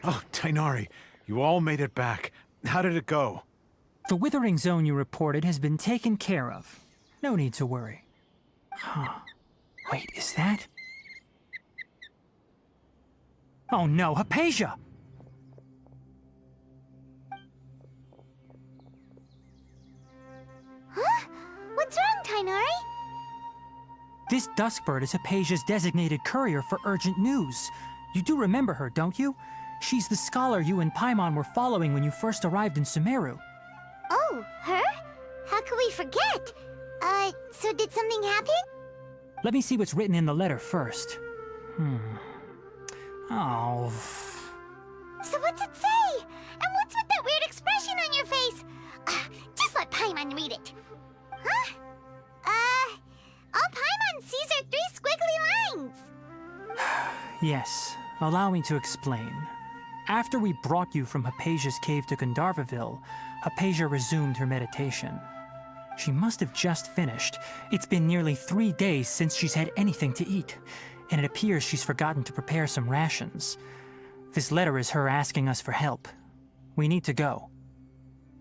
Oh, Tainari, you all made it back. How did it go? The withering zone you reported has been taken care of. No need to worry. Huh. Wait, is that? Oh no, Hypatia! Huh? What's wrong, Tainari? This Duskbird is Hypatia's designated courier for urgent news. You do remember her, don't you? She's the scholar you and Paimon were following when you first arrived in Sumeru. Oh, her? How could we forget? So did something happen? Let me see what's written in the letter first. Oh. So what's it say? And what's with that weird expression on your face? Just let Paimon read it. Huh? All Paimon sees are 3 squiggly lines. Yes, allow me to explain. After we brought you from Hypatia's cave to Gandharvaville, Hypatia resumed her meditation. She must have just finished. It's been nearly 3 days since she's had anything to eat, and it appears she's forgotten to prepare some rations. This letter is her asking us for help. We need to go.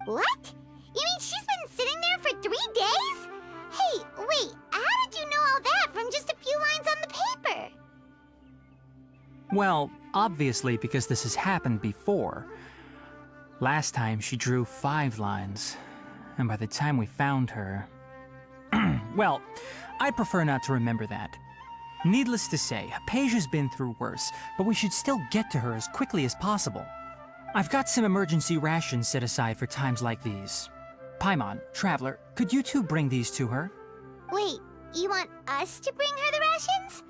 What? You mean she's been sitting there for 3 days? Hey, wait, how did you know all that from just a few lines on the paper? Well, obviously because this has happened before. Last time she drew 5 lines, and by the time we found her... Well, I'd prefer not to remember that. Needless to say, Hypatia's been through worse, but we should still get to her as quickly as possible. I've got some emergency rations set aside for times like these. Paimon, Traveler, could you two bring these to her? Wait, you want us to bring her the rations?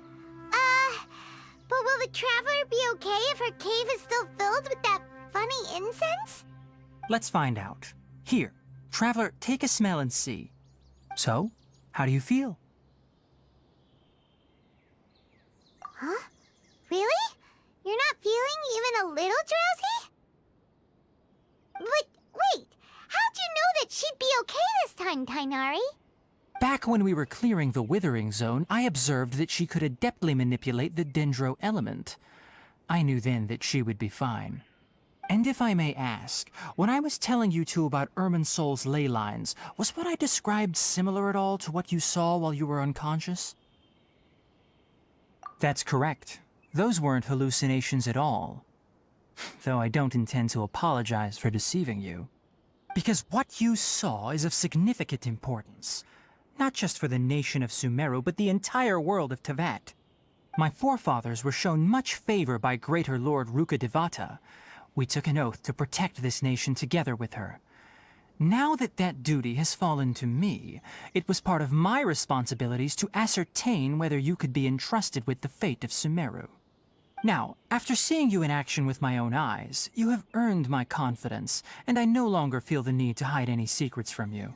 But will the Traveler be okay if her cave is still filled with that funny incense? Let's find out. Here, Traveler, take a smell and see. So, how do you feel? Huh? Really? You're not feeling even a little drowsy? But wait, how'd you know that she'd be okay this time, Tainari? Back when we were clearing the Withering Zone, I observed that she could adeptly manipulate the Dendro element. I knew then that she would be fine. And if I may ask, when I was telling you two about Irminsul's ley lines, was what I described similar at all to what you saw while you were unconscious? That's correct. Those weren't hallucinations at all. Though I don't intend to apologize for deceiving you. Because what you saw is of significant importance. Not just for the nation of Sumeru, but the entire world of Teyvat. My forefathers were shown much favor by Greater Lord Rukkhadevata. We took an oath to protect this nation together with her. Now that that duty has fallen to me, it was part of my responsibilities to ascertain whether you could be entrusted with the fate of Sumeru. Now, after seeing you in action with my own eyes, you have earned my confidence, and I no longer feel the need to hide any secrets from you.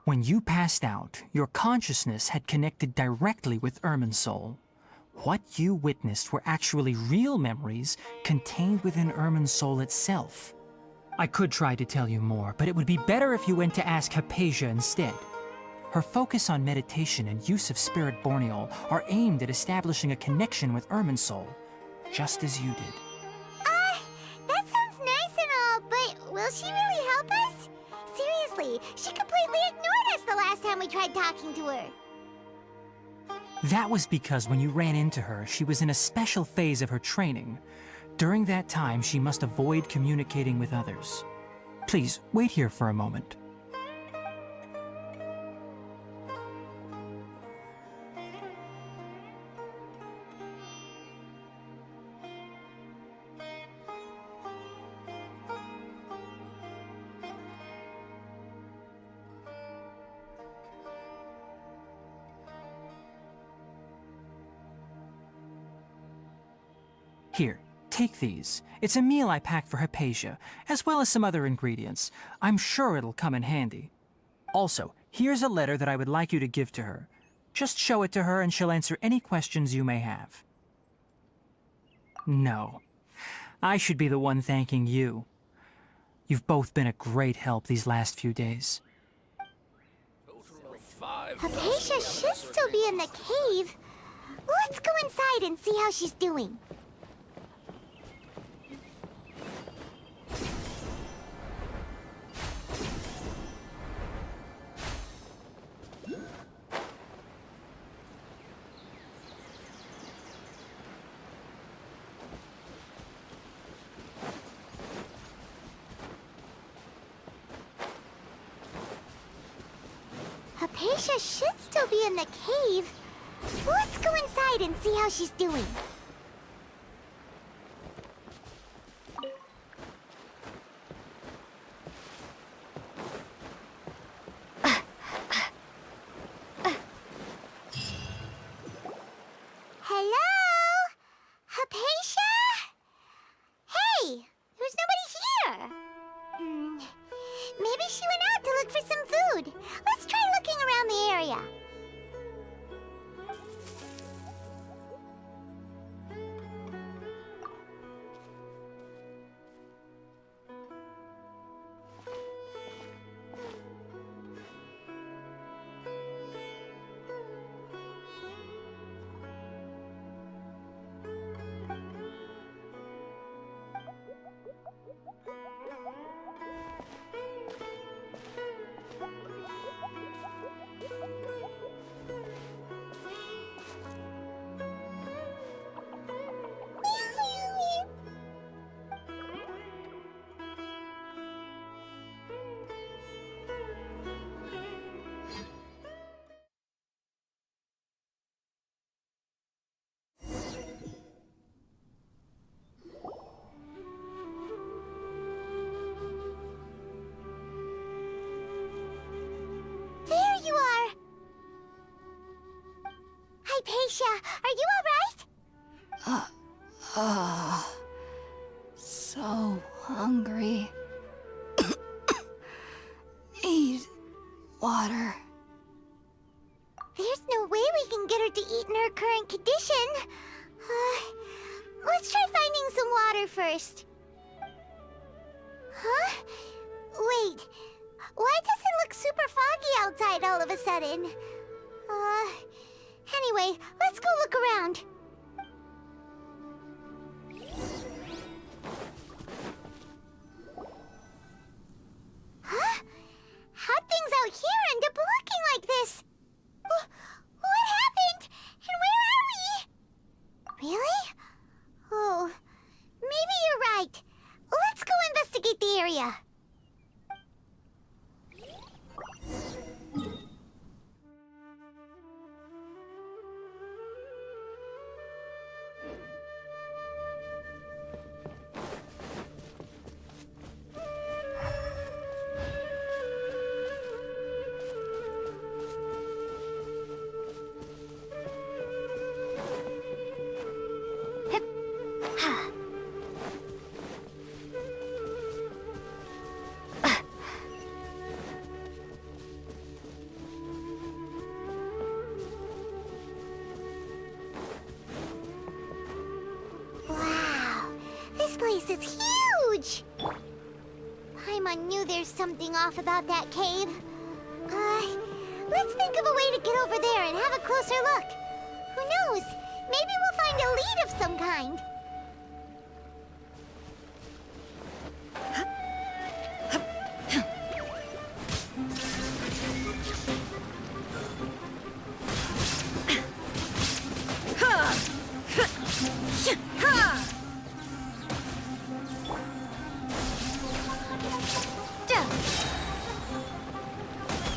When you passed out, your consciousness had connected directly with Irminsul. What you witnessed were actually real memories contained within Irminsul itself. I could try to tell you more, but it would be better if you went to ask Hypatia instead. Her focus on meditation and use of Spirit Borneol are aimed at establishing a connection with Irminsul, just as you did. That sounds nice and all, but will she really help us? Seriously, she completely ignored us the last time we tried talking to her. That was because when you ran into her, she was in a special phase of her training. During that time, she must avoid communicating with others. Please, wait here for a moment. Here, take these. It's a meal I packed for Hypatia, as well as some other ingredients. I'm sure it'll come in handy. Also, here's a letter that I would like you to give to her. Just show it to her and she'll answer any questions you may have. No. I should be the one thanking you. You've both been a great help these last few days. Hypatia should still be in the cave. Let's go inside and see how she's doing. Hypatia should still be in the cave. Let's go inside and see how she's doing. Hello? Hypatia? Hey, there's nobody here. Maybe she went out to look for some food. Let's try looking around the area. There you are! Hypatia, are you alright? So hungry. Need water. There's no way we can get her to eat in her current condition. Let's try finding some water first. Huh? Wait. Why does it look super foggy outside all of a sudden? Anyway, let's go look around. Huh? How'd things out here end up looking like this? What happened? And where are we? Really? Oh, maybe you're right. Let's go investigate the area. Wow, this place is huge! Paimon knew there's something off about that cave. Let's think of a way to get over there and have a closer look. Who knows? Maybe we'll find a lead of some kind.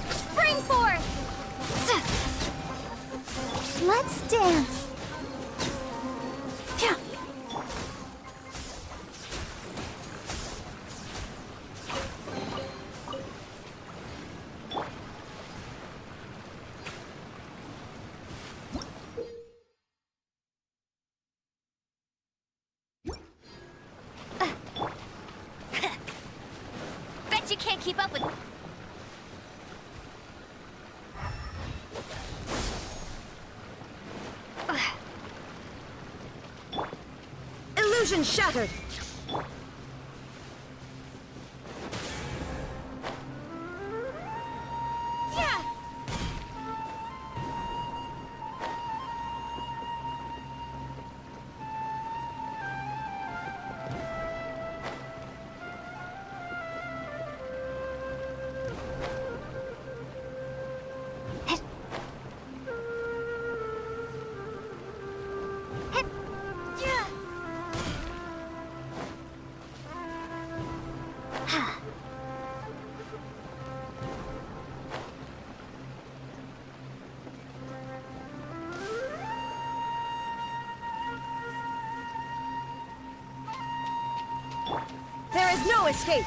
Spring forth! Let's dance. Bet you can't keep up with... Illusion shattered. No escape!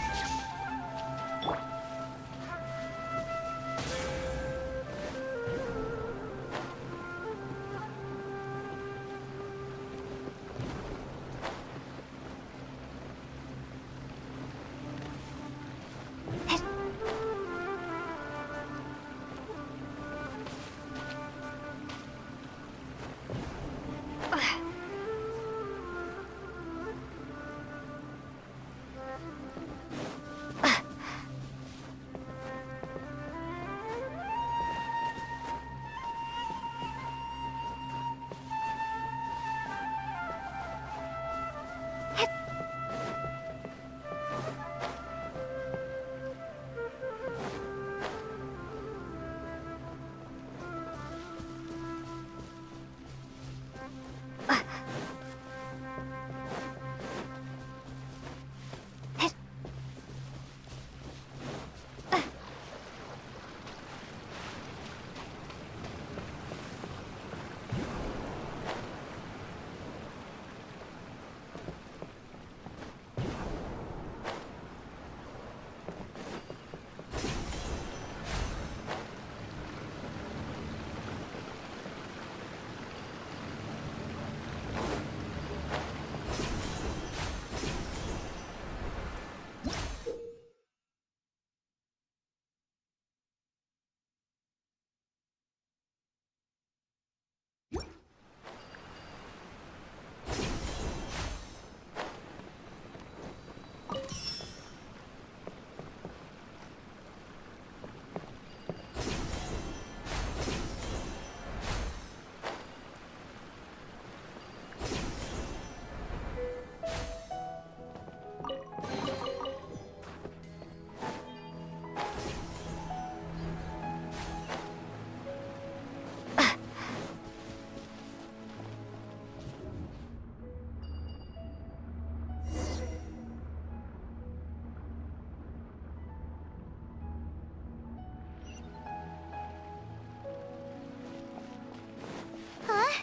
Huh?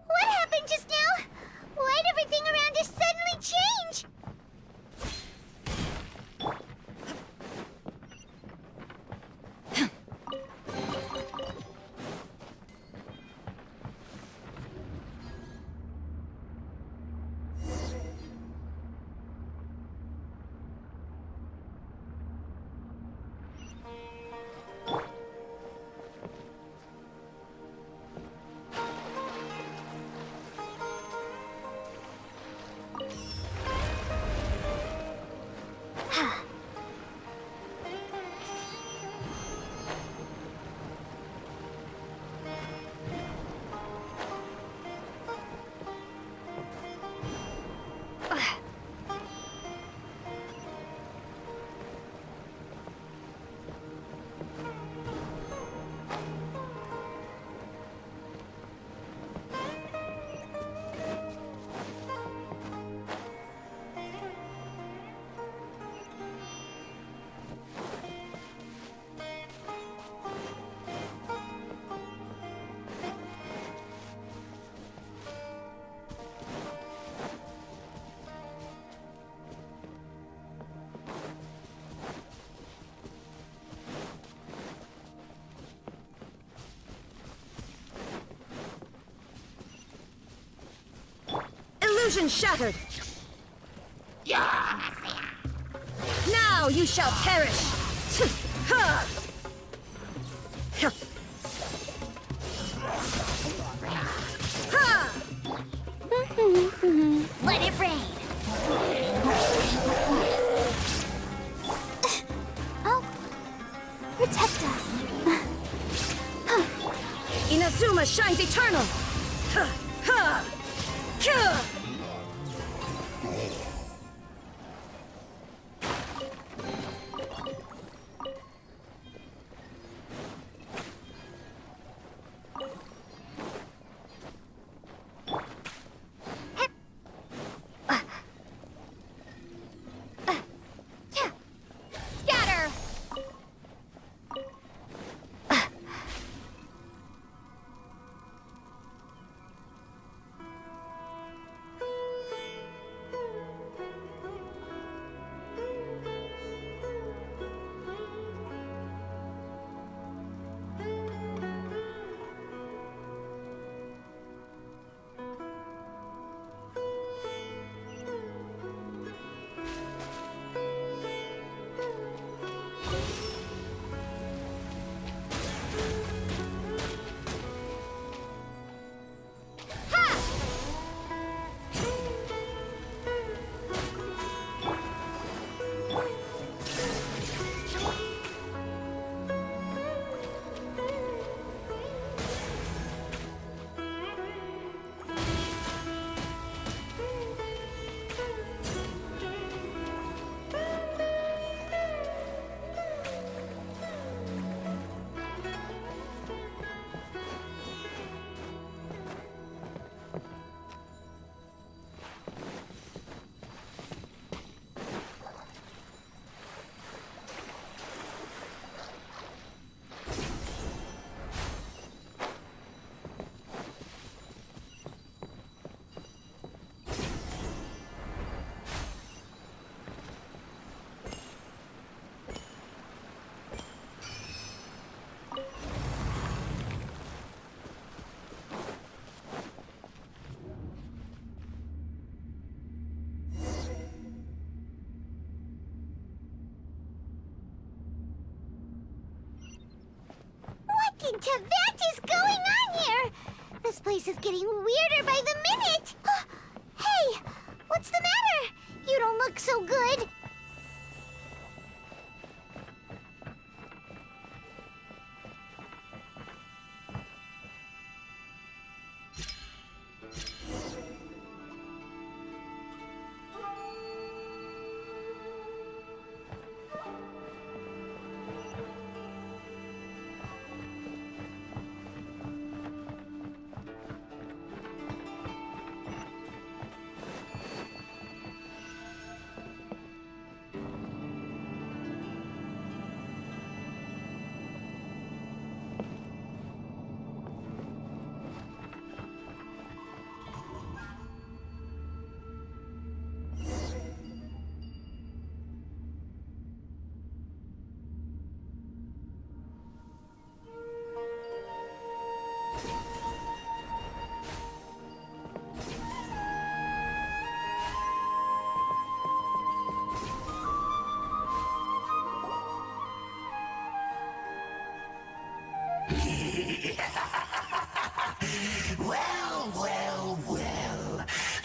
What happened just now? Why'd everything around us suddenly change? Illusion shattered! Now you shall perish! Let it rain. Oh, protect us. Inazuma shines eternal! Scatter. What is going on here? This place is getting weirder by the minute. Hey, what's the matter? You don't look so good. Well.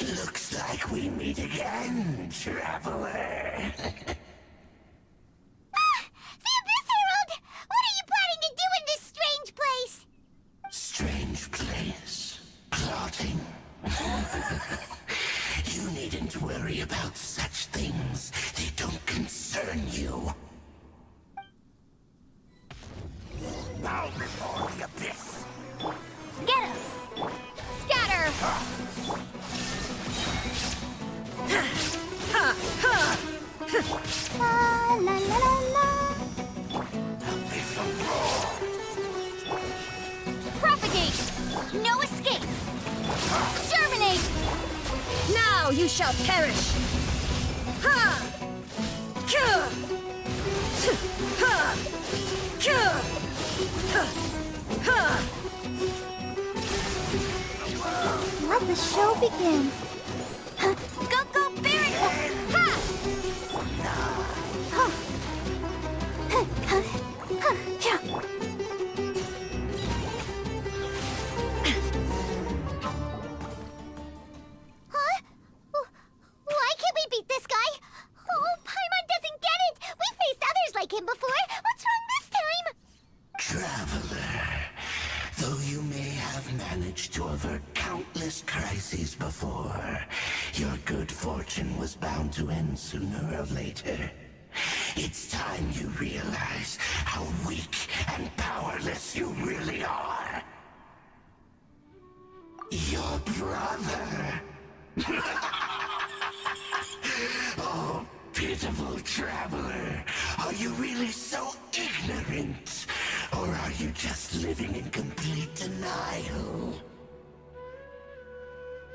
Looks like we meet again, traveler. The Abyss Herald! What are you planning to do in this strange place? Strange place. Plotting. You needn't worry about such things. They don't concern you. Bow before the abyss. Get him! Scatter! La la la la la. Abyssal roar. Propagate! No escape! Germinate! Now you shall perish! Ha! Kuh! Ha! Kuh! Ha! Let the show begin. Go, Baron! Ha! Huh? Why can't we beat this guy? Oh, Paimon doesn't get it! We faced others like him before! What's wrong this time? Traveler, though you may have managed to avert countless crises before, your good fortune was bound to end sooner or later. It's time you realize how weak and powerless you really are. Your brother. Oh, pitiful traveler. Are you really so ignorant? Or are you just living in complete denial?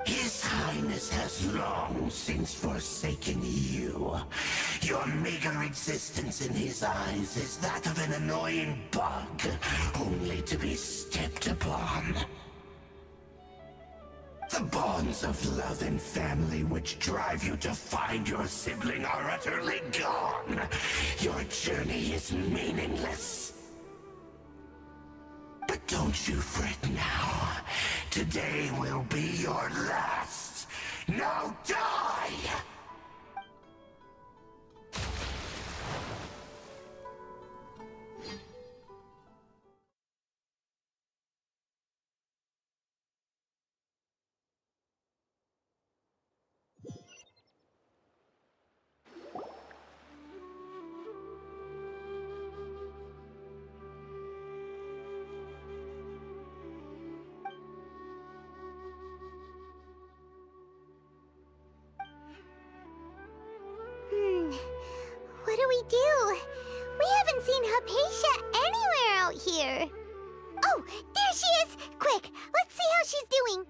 His Highness has long since forsaken you. Your meager existence in his eyes is that of an annoying bug, only to be stepped upon. The bonds of love and family which drive you to find your sibling are utterly gone. Your journey is meaningless. But don't you fret now. Today will be your last. Now die! What do we do? We haven't seen Hypatia anywhere out here. Oh, there she is! Quick, let's see how she's doing.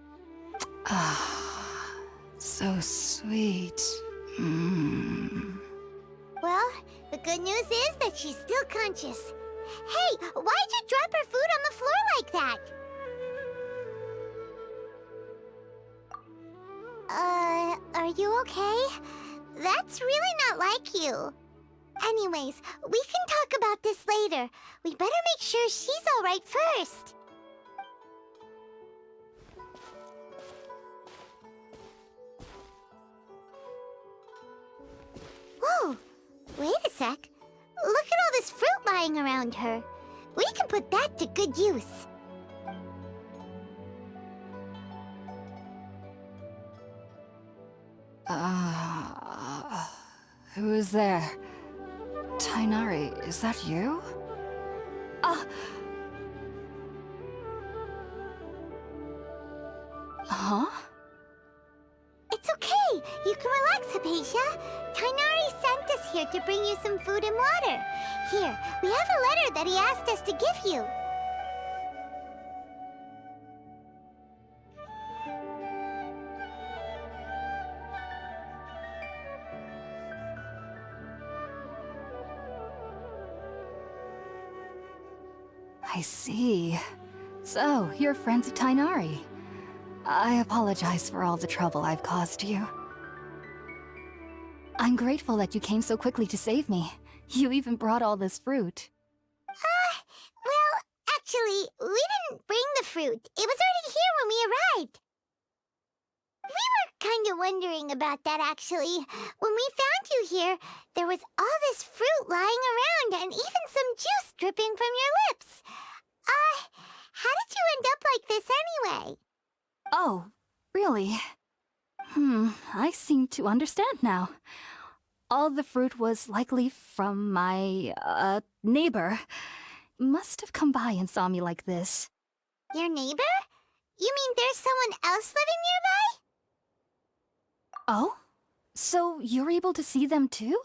So sweet. Well, the good news is that she's still conscious. Hey, why'd you drop her food on the floor like that? Are you okay? That's really not like you. Anyways, we can talk about this later. We better make sure she's alright first. Whoa! Wait a sec. Look at all this fruit lying around her. We can put that to good use. Who is there? Tainari, is that you? Huh? It's okay. You can relax, Hypatia. Tainari sent us here to bring you some food and water. Here, we have a letter that he asked us to give you. I see. So, you're friends of Tainari. I apologize for all the trouble I've caused you. I'm grateful that you came so quickly to save me. You even brought all this fruit. Well, actually, we didn't bring the fruit. It was already here when we arrived. We were kind of wondering about that, actually. When we found you here, there was all this fruit lying around and even some juice dripping from your lips. How did you end up like this anyway? Oh, really? I seem to understand now. All the fruit was likely from my, neighbor. Must have come by and saw me like this. Your neighbor? You mean there's someone else living nearby? Oh? So you're able to see them too?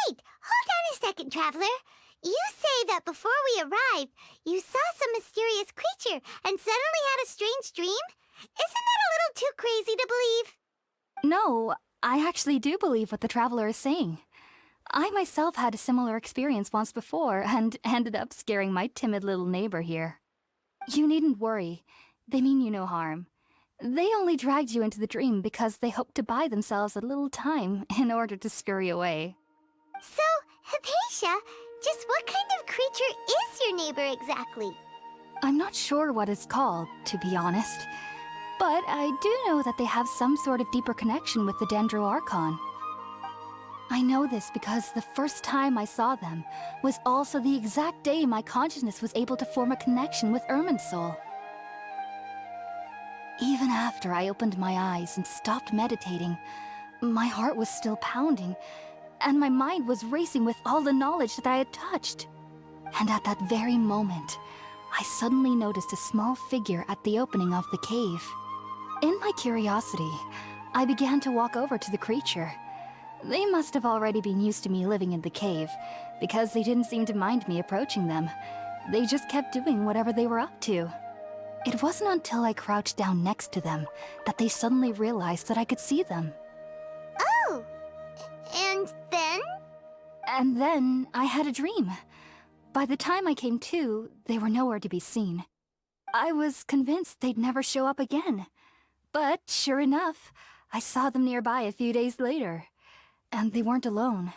Wait, hold on a second, Traveler. You say that before we arrived, you saw some mysterious creature and suddenly had a strange dream? Isn't that a little too crazy to believe? No, I actually do believe what the Traveler is saying. I myself had a similar experience once before and ended up scaring my timid little neighbor here. You needn't worry. They mean you no harm. They only dragged you into the dream because they hoped to buy themselves a little time in order to scurry away. So, Hypatia, just what kind of creature is your neighbor exactly? I'm not sure what it's called, to be honest. But I do know that they have some sort of deeper connection with the Dendro Archon. I know this because the first time I saw them was also the exact day my consciousness was able to form a connection with Irminsul. Even after I opened my eyes and stopped meditating, my heart was still pounding, and my mind was racing with all the knowledge that I had touched. And at that very moment, I suddenly noticed a small figure at the opening of the cave. In my curiosity, I began to walk over to the creature. They must have already been used to me living in the cave, because they didn't seem to mind me approaching them. They just kept doing whatever they were up to. It wasn't until I crouched down next to them that they suddenly realized that I could see them. Oh! And then? And then I had a dream. By the time I came to, they were nowhere to be seen. I was convinced they'd never show up again. But sure enough, I saw them nearby a few days later. And they weren't alone.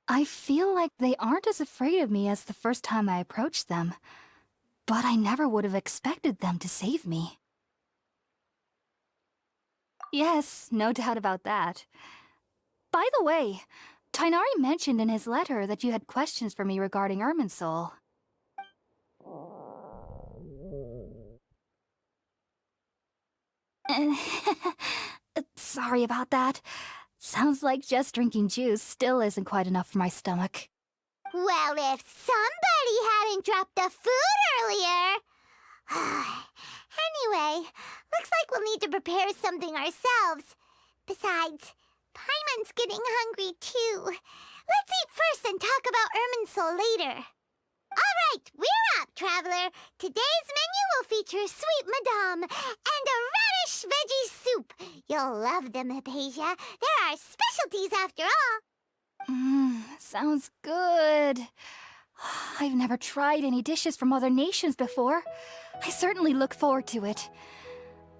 I feel like they aren't as afraid of me as the first time I approached them. But I never would have expected them to save me. Yes, no doubt about that. By the way, Tainari mentioned in his letter that you had questions for me regarding Irminsul. Sorry about that. Sounds like just drinking juice still isn't quite enough for my stomach. Well, if somebody hadn't dropped the food earlier... Anyway, looks like we'll need to prepare something ourselves. Besides, Paimon's getting hungry too. Let's eat first and talk about Irminsul later. All right, we're up, Traveler. Today's menu will feature sweet madame and a radish veggie soup. You'll love them, Hypatia. They're our specialties after all. Sounds good. I've never tried any dishes from other nations before. I certainly look forward to it.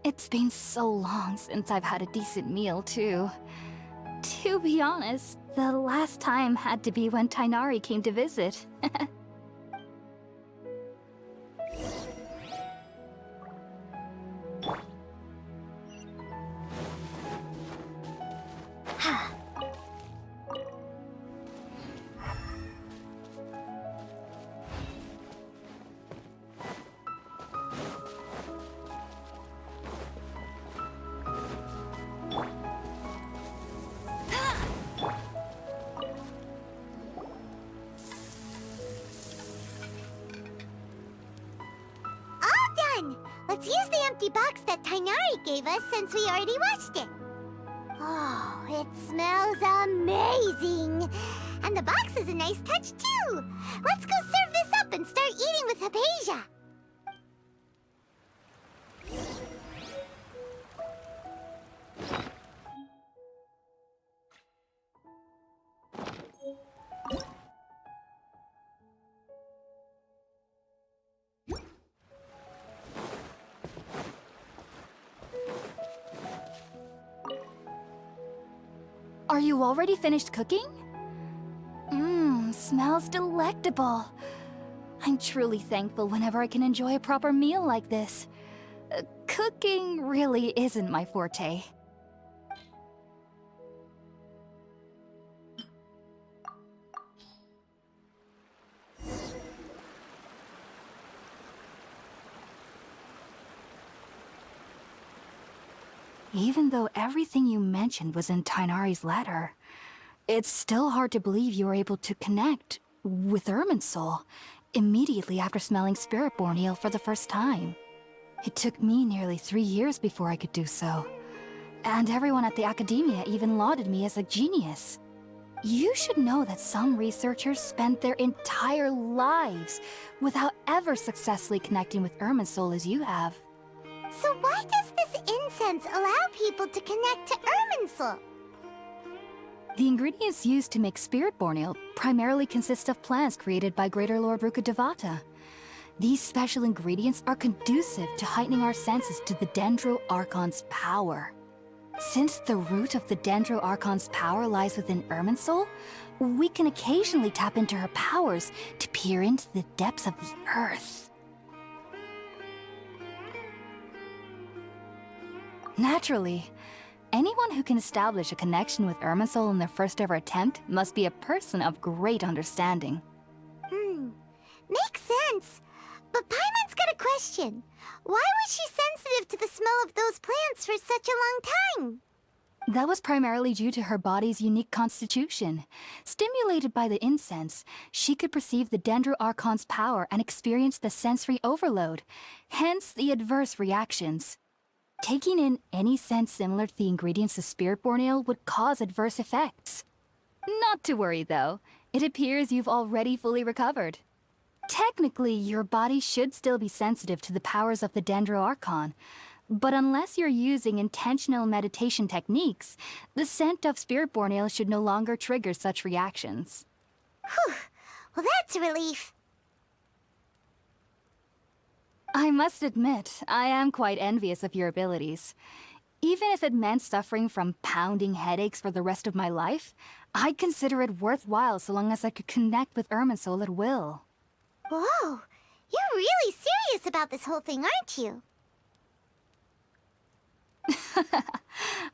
It's been so long since I've had a decent meal, too. To be honest, the last time had to be when Tainari came to visit. Let's use the empty box that Tainari gave us since we already washed it. Oh, it smells amazing! And the box is a nice touch, too! Let's go serve this up and start eating with Hypatia! Are you already finished cooking? Mmm, smells delectable. I'm truly thankful whenever I can enjoy a proper meal like this. Cooking really isn't my forte. Even though everything you mentioned was in Tainari's letter, it's still hard to believe you were able to connect with Irminsul immediately after smelling Spiritborn eel for the first time. It took me nearly 3 years before I could do so. And everyone at the Academia even lauded me as a genius. You should know that some researchers spent their entire lives without ever successfully connecting with Irminsul as you have. So why does this incense allow people to connect to Irminsul? The ingredients used to make Spiritborn ale primarily consist of plants created by Greater Lord Rukkhadevata. These special ingredients are conducive to heightening our senses to the Dendro Archon's power. Since the root of the Dendro Archon's power lies within Irminsul, we can occasionally tap into her powers to peer into the depths of the earth. Naturally, anyone who can establish a connection with Irminsul in their first ever attempt must be a person of great understanding. Makes sense. But Paimon's got a question. Why was she sensitive to the smell of those plants for such a long time? That was primarily due to her body's unique constitution. Stimulated by the incense, she could perceive the Dendro Archon's power and experience the sensory overload, hence the adverse reactions. Taking in any scent similar to the ingredients of Spiritborn ale would cause adverse effects. Not to worry, though. It appears you've already fully recovered. Technically, your body should still be sensitive to the powers of the Dendro Archon, but unless you're using intentional meditation techniques, the scent of Spiritborn ale should no longer trigger such reactions. Whew. Well, that's a relief. I must admit, I am quite envious of your abilities. Even if it meant suffering from pounding headaches for the rest of my life, I'd consider it worthwhile so long as I could connect with Irminsul at will. Whoa, you're really serious about this whole thing, aren't you?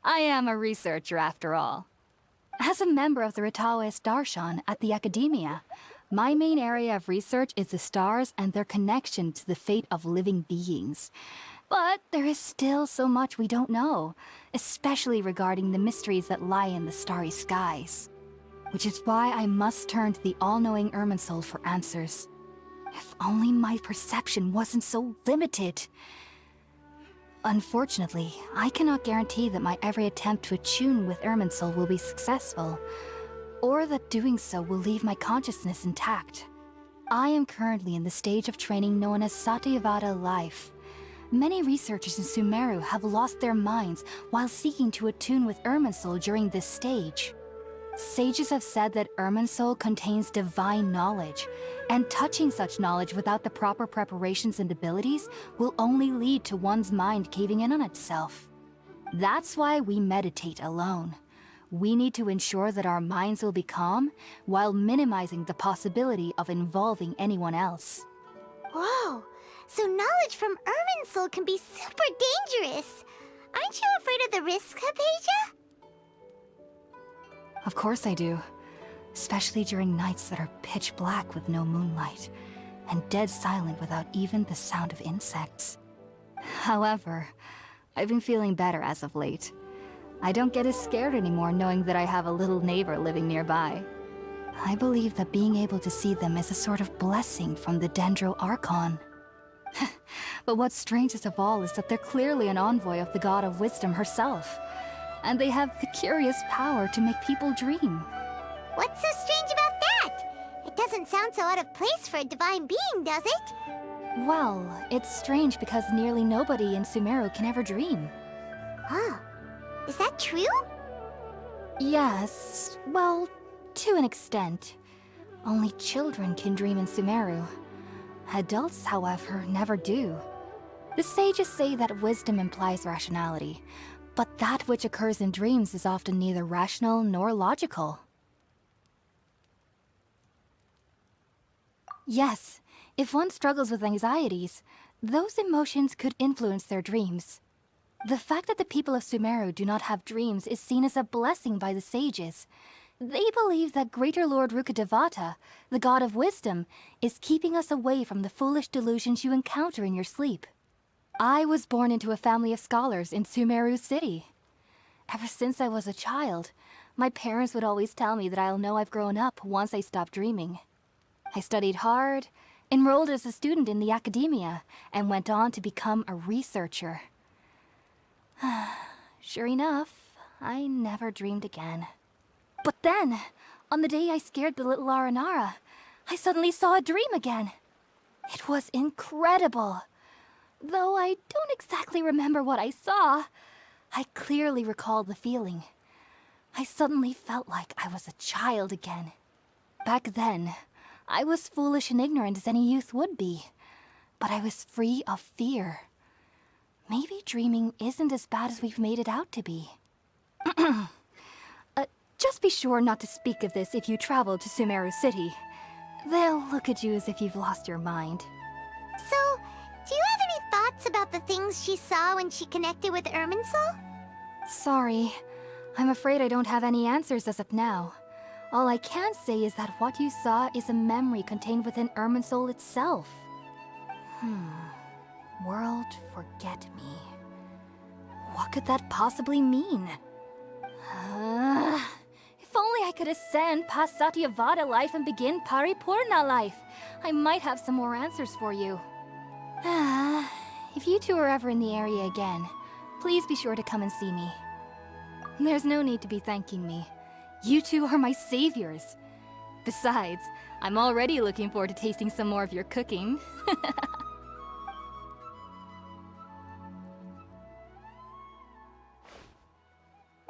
I am a researcher after all. As a member of the Ritaoist Darshan at the Academia, my main area of research is the stars and their connection to the fate of living beings. But there is still so much we don't know, especially regarding the mysteries that lie in the starry skies. Which is why I must turn to the all-knowing Irminsul for answers. If only my perception wasn't so limited. Unfortunately, I cannot guarantee that my every attempt to attune with Irminsul will be successful, or that doing so will leave my consciousness intact. I am currently in the stage of training known as Satyavada life. Many researchers in Sumeru have lost their minds while seeking to attune with Irminsul during this stage. Sages have said that Irminsul contains divine knowledge, and touching such knowledge without the proper preparations and abilities will only lead to one's mind caving in on itself. That's why we meditate alone. We need to ensure that our minds will be calm while minimizing the possibility of involving anyone else. Whoa, so knowledge from Irminsul can be super dangerous. Aren't you afraid of the risks, Hypatia? Of course I do. Especially during nights that are pitch black with no moonlight, and dead silent without even the sound of insects. However, I've been feeling better as of late. I don't get as scared anymore knowing that I have a little neighbor living nearby. I believe that being able to see them is a sort of blessing from the Dendro Archon. But what's strangest of all is that they're clearly an envoy of the God of Wisdom herself, and they have the curious power to make people dream. What's so strange about that? It doesn't sound so out of place for a divine being, does it? Well, it's strange because nearly nobody in Sumeru can ever dream. Huh. Is that true? Yes, well, to an extent. Only children can dream in Sumeru. Adults, however, never do. The sages say that wisdom implies rationality, but that which occurs in dreams is often neither rational nor logical. Yes, if one struggles with anxieties, those emotions could influence their dreams. The fact that the people of Sumeru do not have dreams is seen as a blessing by the sages. They believe that Greater Lord Rukkhadevata, the god of wisdom, is keeping us away from the foolish delusions you encounter in your sleep. I was born into a family of scholars in Sumeru City. Ever since I was a child, my parents would always tell me that I'll know I've grown up once I stop dreaming. I studied hard, enrolled as a student in the academia, and went on to become a researcher. Sure enough, I never dreamed again. But then, on the day I scared the little Aranara, I suddenly saw a dream again. It was incredible. Though I don't exactly remember what I saw, I clearly recall the feeling. I suddenly felt like I was a child again. Back then, I was foolish and ignorant as any youth would be, but I was free of fear. Maybe dreaming isn't as bad as we've made it out to be. Just be sure not to speak of this if you travel to Sumeru City. They'll look at you as if you've lost your mind. So, do you have any thoughts about the things she saw when she connected with Irminsul? Sorry. I'm afraid I don't have any answers as of now. All I can say is that what you saw is a memory contained within Irminsul itself. World forget me. What could that possibly mean? If only I could ascend past Satyavada life and begin Paripurna life. I might have some more answers for you. If you two are ever in the area again, please be sure to come and see me. There's no need to be thanking me. You two are my saviors. Besides, I'm already looking forward to tasting some more of your cooking.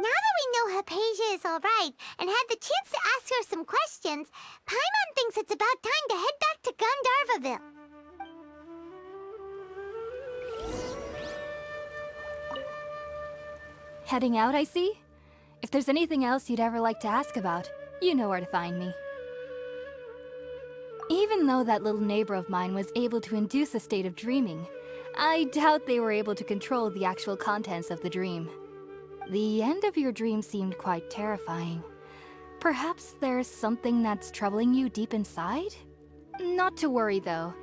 Now that we know Hypatia is alright and had the chance to ask her some questions, Paimon thinks it's about time to head back to Gandharvaville. Heading out, I see? If there's anything else you'd ever like to ask about, you know where to find me. Even though that little neighbor of mine was able to induce a state of dreaming, I doubt they were able to control the actual contents of the dream. The end of your dream seemed quite terrifying. Perhaps there's something that's troubling you deep inside? Not to worry, though.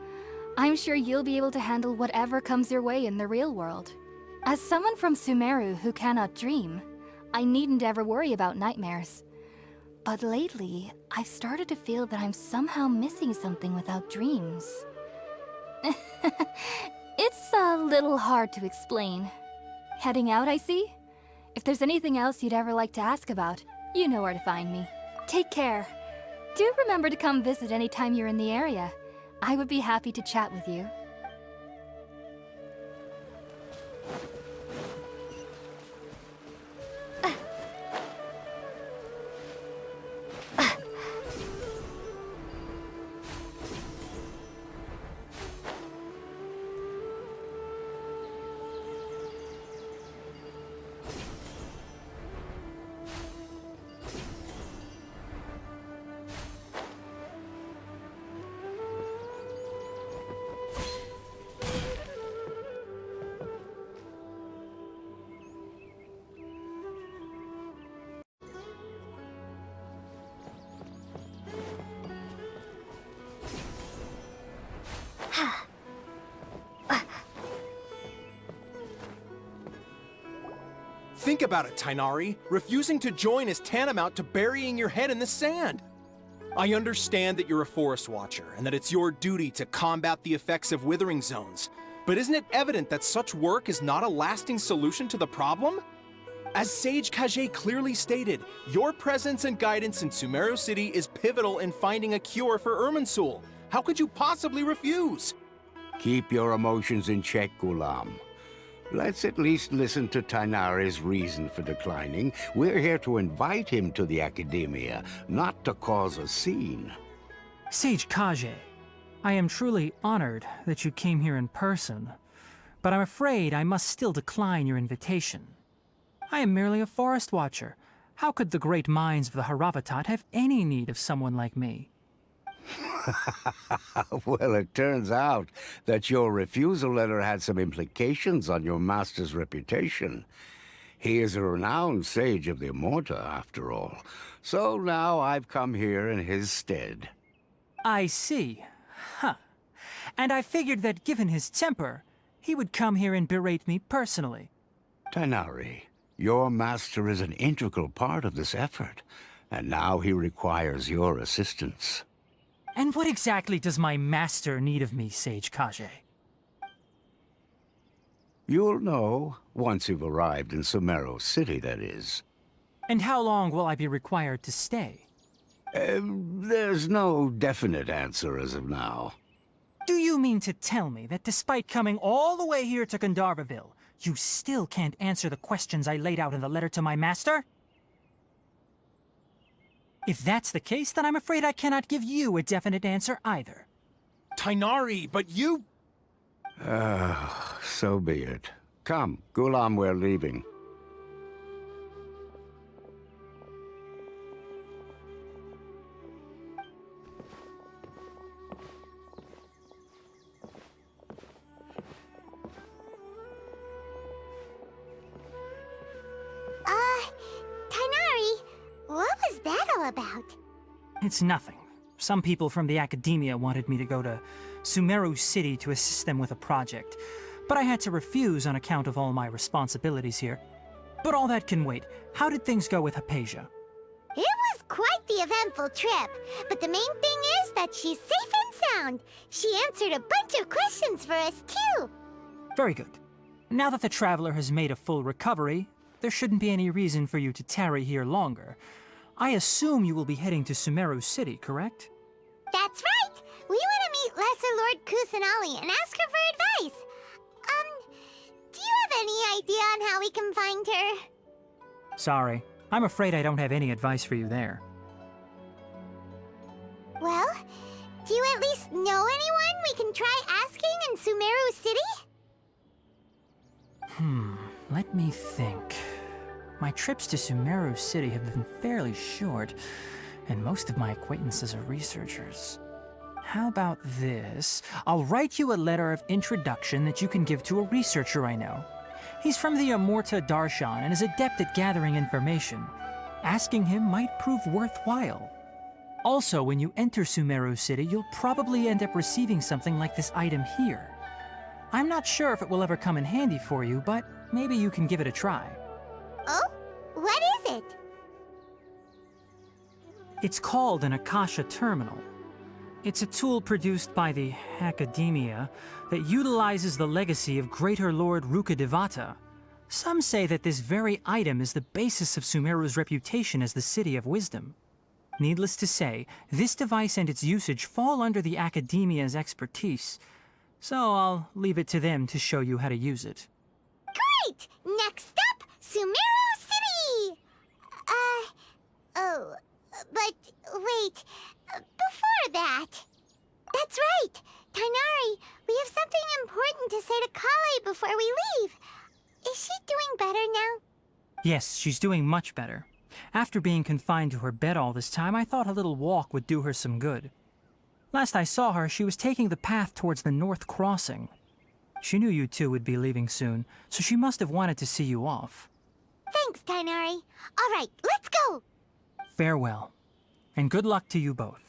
I'm sure you'll be able to handle whatever comes your way in the real world. As someone from Sumeru who cannot dream, I needn't ever worry about nightmares. But lately, I've started to feel that I'm somehow missing something without dreams. It's a little hard to explain. Heading out, I see? If there's anything else you'd ever like to ask about, you know where to find me. Take care. Do remember to come visit anytime you're in the area. I would be happy to chat with you. Think about it, Tainari. Refusing to join is tantamount to burying your head in the sand. I understand that you're a forest watcher and that it's your duty to combat the effects of withering zones. But isn't it evident that such work is not a lasting solution to the problem? As Sage Kage clearly stated, your presence and guidance in Sumeru City is pivotal in finding a cure for Irminsul. How could you possibly refuse? Keep your emotions in check, Gulam. Let's at least listen to Tainari's reason for declining. We're here to invite him to the Academia, not to cause a scene. Sage Kage, I am truly honored that you came here in person, but I'm afraid I must still decline your invitation. I am merely a forest watcher. How could the great minds of the Haravatat have any need of someone like me? Well, it turns out that your refusal letter had some implications on your master's reputation. He is a renowned sage of the Immorta, after all. So now I've come here in his stead. I see. Huh. And I figured that given his temper, he would come here and berate me personally. Tainari, your master is an integral part of this effort, and now he requires your assistance. And what exactly does my master need of me, Sage Kage? You'll know, once you've arrived in Sumeru City, that is. And how long will I be required to stay? There's no definite answer as of now. Do you mean to tell me that despite coming all the way here to Gandharvaville, you still can't answer the questions I laid out in the letter to my master? If that's the case, then I'm afraid I cannot give you a definite answer either. Tainari, but you... So be it. Come, Gulam, we're leaving. Tainari, what was that all about? It's nothing. Some people from the Academia wanted me to go to Sumeru City to assist them with a project, but I had to refuse on account of all my responsibilities here. But all that can wait. How did things go with Hypatia? It was quite the eventful trip, but the main thing is that she's safe and sound. She answered a bunch of questions for us, too. Very good. Now that the traveler has made a full recovery, there shouldn't be any reason for you to tarry here longer. I assume you will be heading to Sumeru City, correct? That's right! We want to meet Lesser Lord Kusanali and ask her for advice. Do you have any idea on how we can find her? Sorry. I'm afraid I don't have any advice for you there. Well, do you at least know anyone we can try asking in Sumeru City? Let me think. My trips to Sumeru City have been fairly short, and most of my acquaintances are researchers. How about this? I'll write you a letter of introduction that you can give to a researcher I know. He's from the Immorta Darshan and is adept at gathering information. Asking him might prove worthwhile. Also, when you enter Sumeru City, you'll probably end up receiving something like this item here. I'm not sure if it will ever come in handy for you, but maybe you can give it a try. Oh? What is it? It's called an Akasha Terminal. It's a tool produced by the Academia that utilizes the legacy of Greater Lord Rukkhadevata. Some say that this very item is the basis of Sumeru's reputation as the City of Wisdom. Needless to say, this device and its usage fall under the Academia's expertise, so I'll leave it to them to show you how to use it. Great! Next up, Sumeru City! But wait, before that... That's right! Tainari, we have something important to say to Kale before we leave. Is she doing better now? Yes, she's doing much better. After being confined to her bed all this time, I thought a little walk would do her some good. Last I saw her, she was taking the path towards the North Crossing. She knew you two would be leaving soon, so she must have wanted to see you off. Thanks, Tainari. All right, let's go! Farewell, and good luck to you both.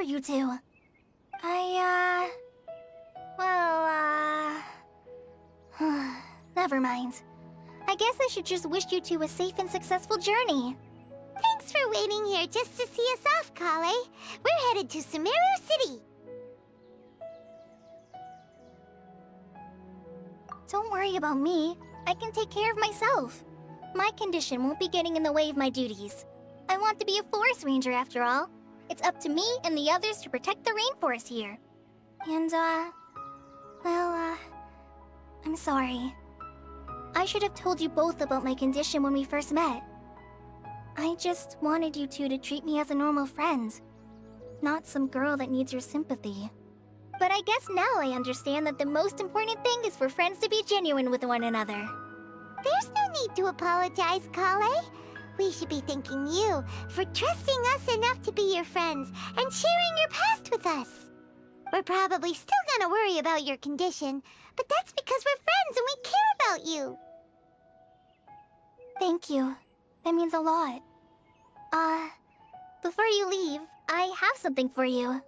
you two. Never mind. I guess I should just wish you two a safe and successful journey. Thanks for waiting here just to see us off, Kale. We're headed to Sumeru City. Don't worry about me. I can take care of myself. My condition won't be getting in the way of my duties. I want to be a forest ranger after all. It's up to me and the others to protect the rainforest here. And, I'm sorry. I should have told you both about my condition when we first met. I just wanted you two to treat me as a normal friend, not some girl that needs your sympathy. But I guess now I understand that the most important thing is for friends to be genuine with one another. There's no need to apologize, Kale. We should be thanking you for trusting us enough to be your friends and sharing your past with us. We're probably still gonna worry about your condition, but that's because we're friends and we care about you. Thank you. That means a lot. Before you leave, I have something for you.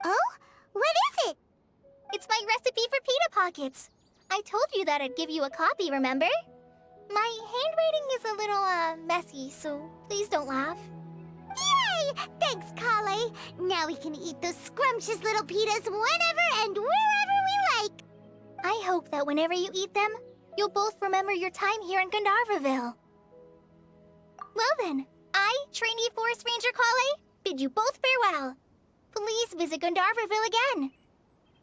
Oh? What is it? It's my recipe for pita pockets. I told you that I'd give you a copy, remember? My handwriting is a little, messy, so please don't laugh. Yay! Thanks, Kale. Now we can eat those scrumptious little pitas whenever and wherever we like. I hope that whenever you eat them, you'll both remember your time here in Gandharvaville. Well then, I, trainee Forest Ranger Kale, bid you both farewell. Please visit Gandharvaville again.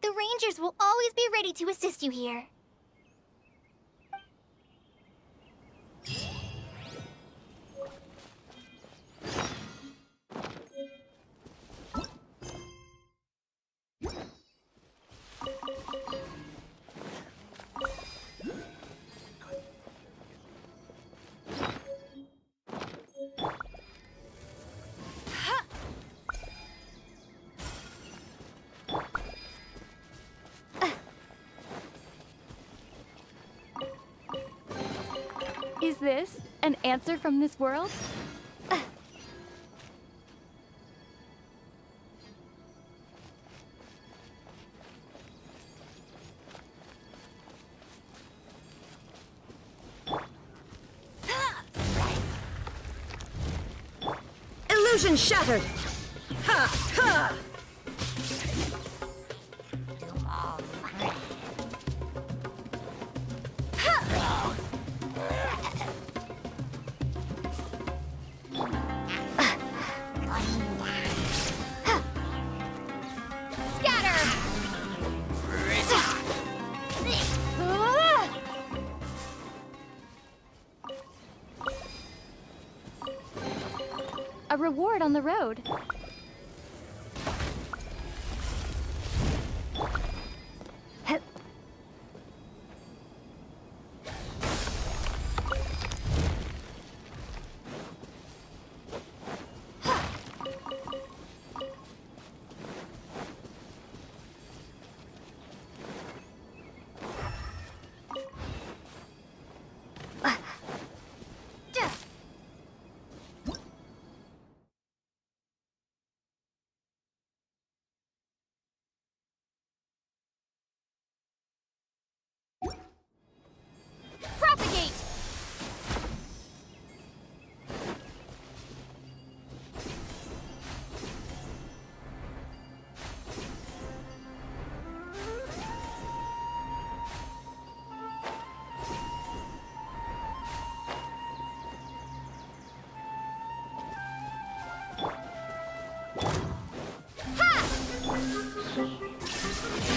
The Rangers will always be ready to assist you here. Is this an answer from this world? Illusion shattered! Ha! Ha! A reward on the road. Propagate!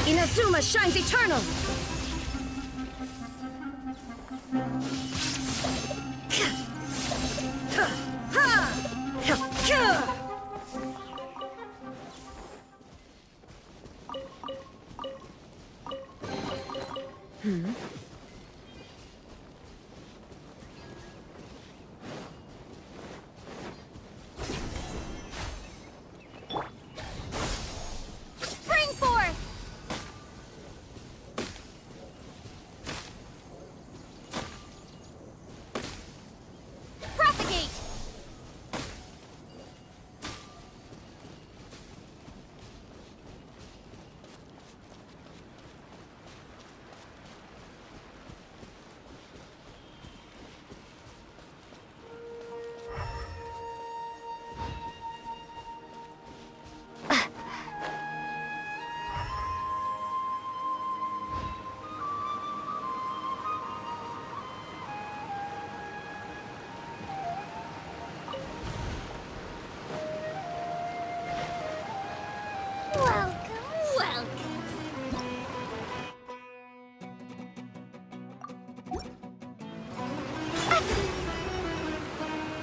Inazuma shines eternal! Spring forth!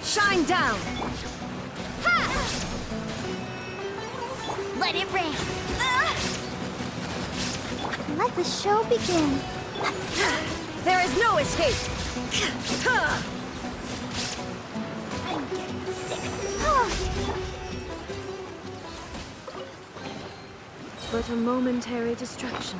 Shine down! Ha! Let it rain. Let the show begin. There is no escape! I'm getting sick. But a momentary distraction.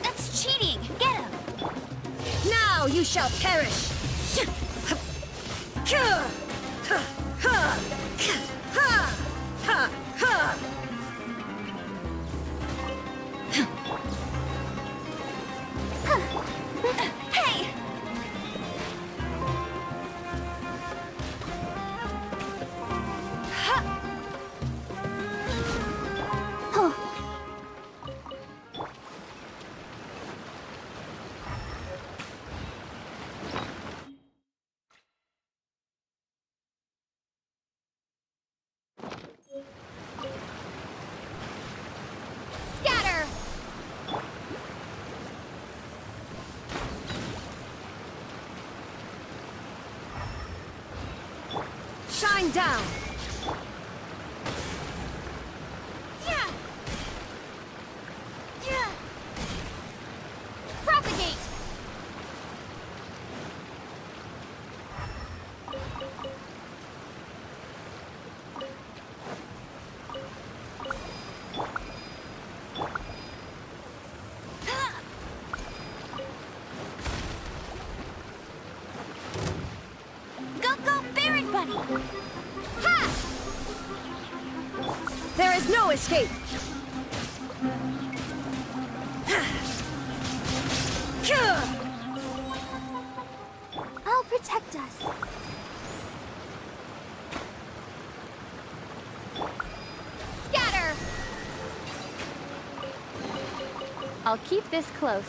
That's cheating. Get him. Now you shall perish! Hey! Scatter! Shine down! Yeah! Yeah! Propagate! Go, go, Baron Buddy! Ha! There is no escape! I'll protect us. Scatter! I'll keep this close.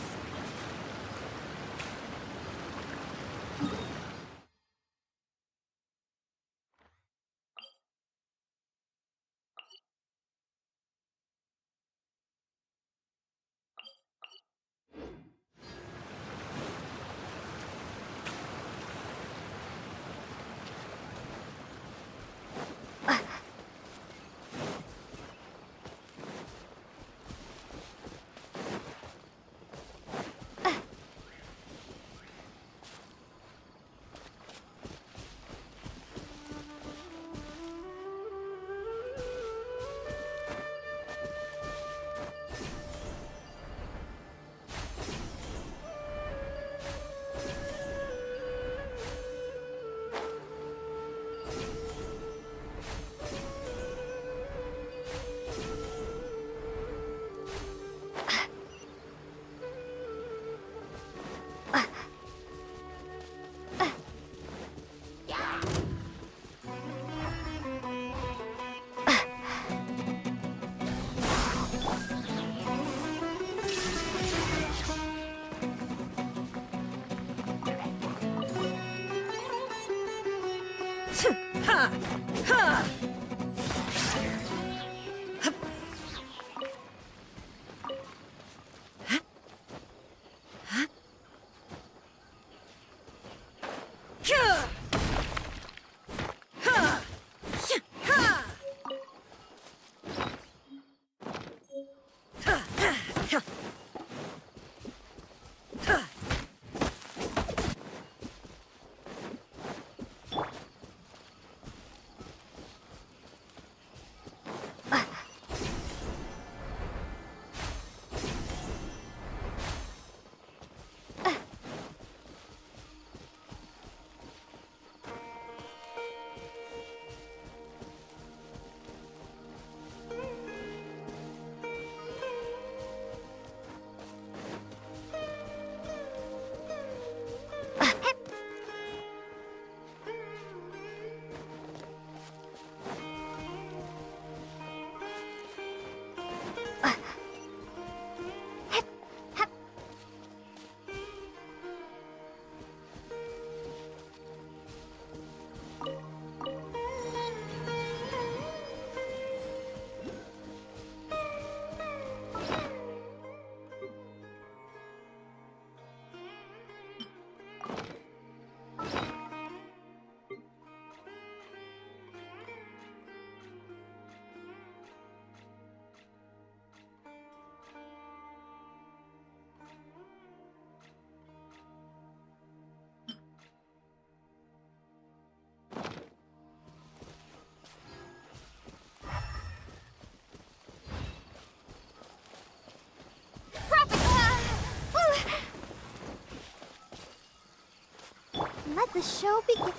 The show begins.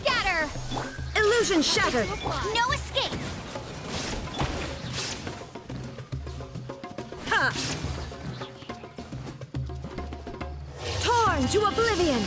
Scatter! Illusion shattered! No escape! Ha! Torn to oblivion!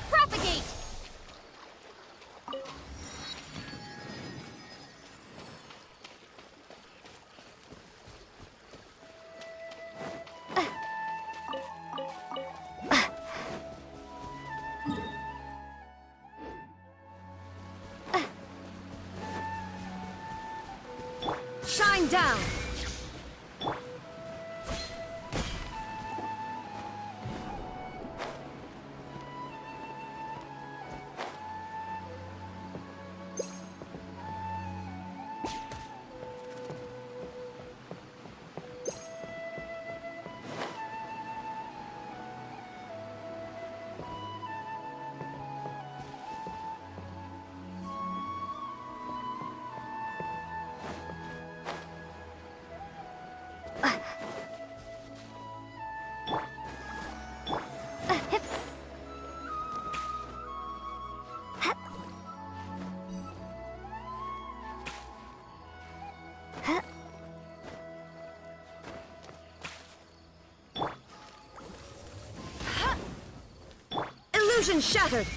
Propagate! Shine down! Illusion shattered!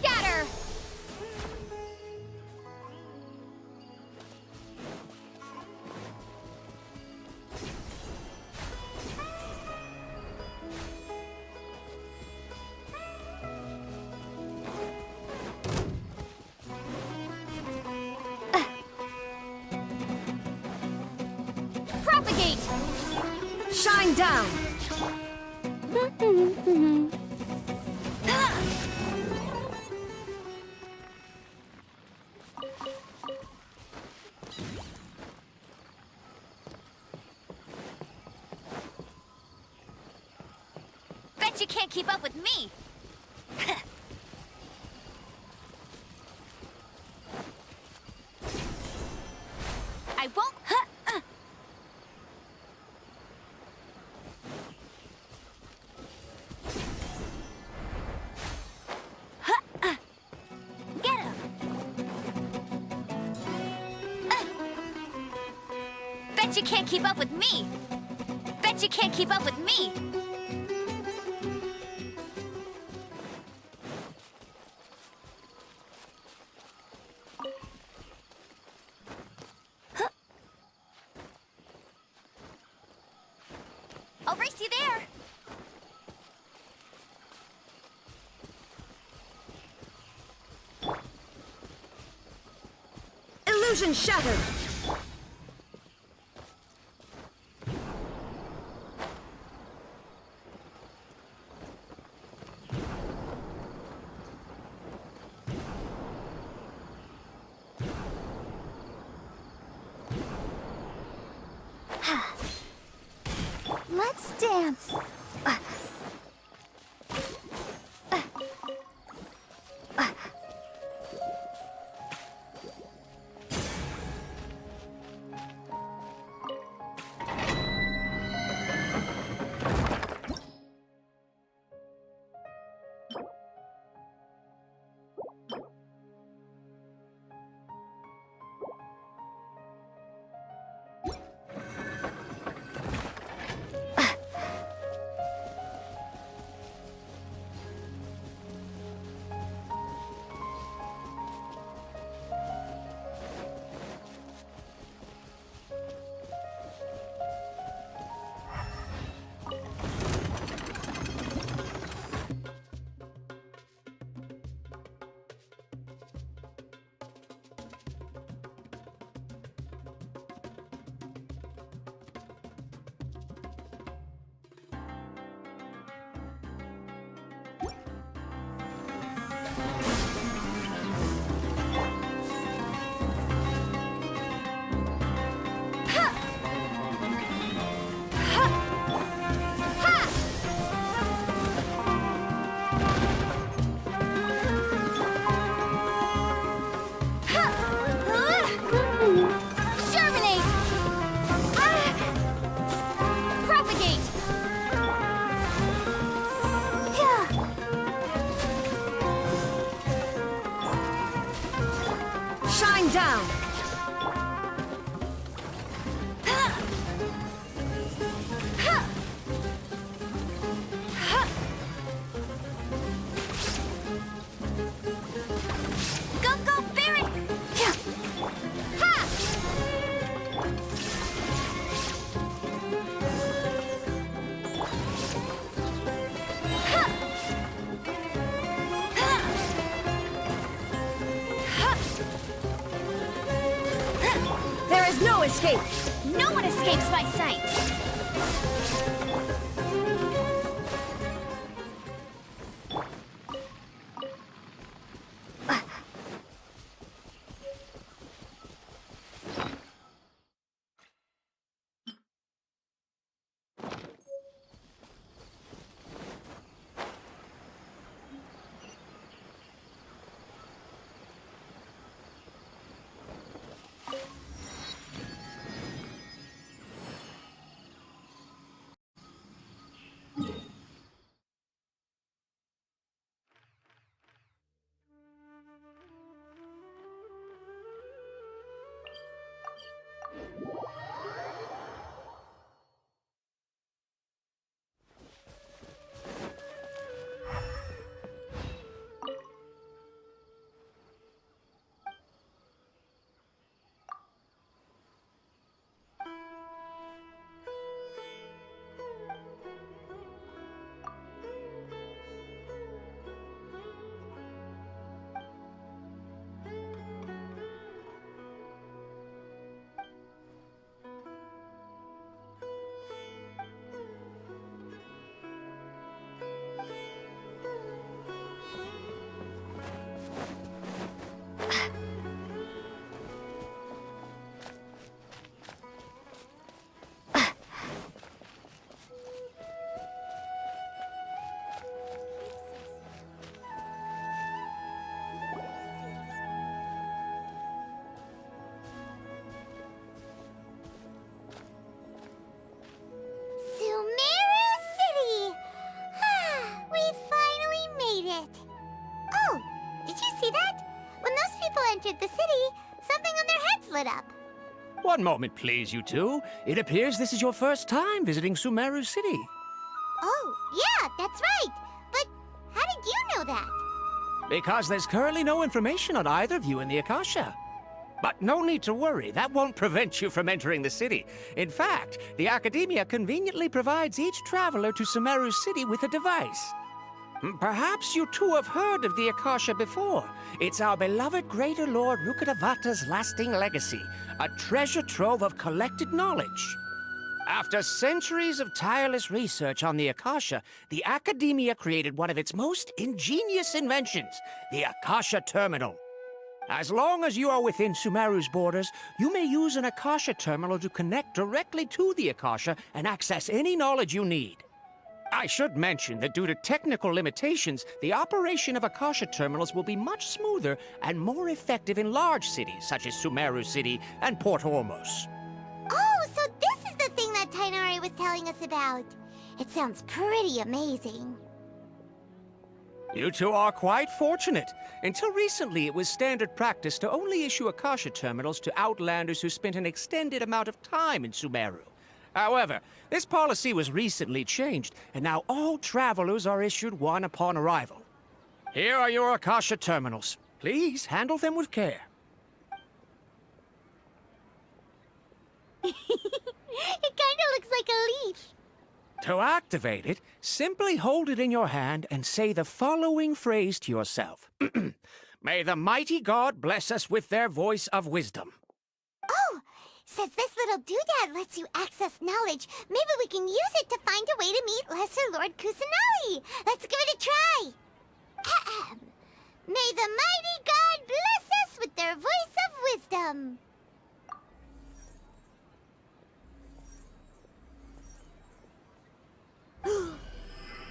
Scatter! Propagate! Shine down! Bet you can't keep up with me! Bet you can't keep up with me! Bet you can't keep up with me! I'll race you there! Illusion shattered! Let's dance. Germinate! Propagate! Shine down! Go, go, Baron! Ha! There is no escape! No one escapes my sight! One moment, please, you two. It appears this is your first time visiting Sumeru City. Oh, yeah, that's right. But how did you know that? Because there's currently no information on either of you in the Akasha. But no need to worry, that won't prevent you from entering the city. In fact, the Academia conveniently provides each traveler to Sumeru City with a device. Perhaps you two have heard of the Akasha before. It's our beloved Greater Lord Rukkhadevata's lasting legacy, a treasure trove of collected knowledge. After centuries of tireless research on the Akasha, the Academia created one of its most ingenious inventions, the Akasha Terminal. As long as you are within Sumeru's borders, you may use an Akasha Terminal to connect directly to the Akasha and access any knowledge you need. I should mention that due to technical limitations, the operation of Akasha Terminals will be much smoother and more effective in large cities such as Sumeru City and Port Ormos. Oh, so this is the thing that Tainari was telling us about. It sounds pretty amazing. You two are quite fortunate. Until recently, it was standard practice to only issue Akasha Terminals to outlanders who spent an extended amount of time in Sumeru. However, this policy was recently changed, and now all travelers are issued one upon arrival. Here are your Akasha Terminals. Please handle them with care. It kinda looks like a leaf. To activate it, simply hold it in your hand and say the following phrase to yourself. May the mighty God bless us with their voice of wisdom. Oh, says this little doodad lets you access knowledge. Maybe we can use it to find a way to meet Lesser Lord Kusanali. Let's give it a try. Ahem. May the mighty God bless us with their voice of wisdom.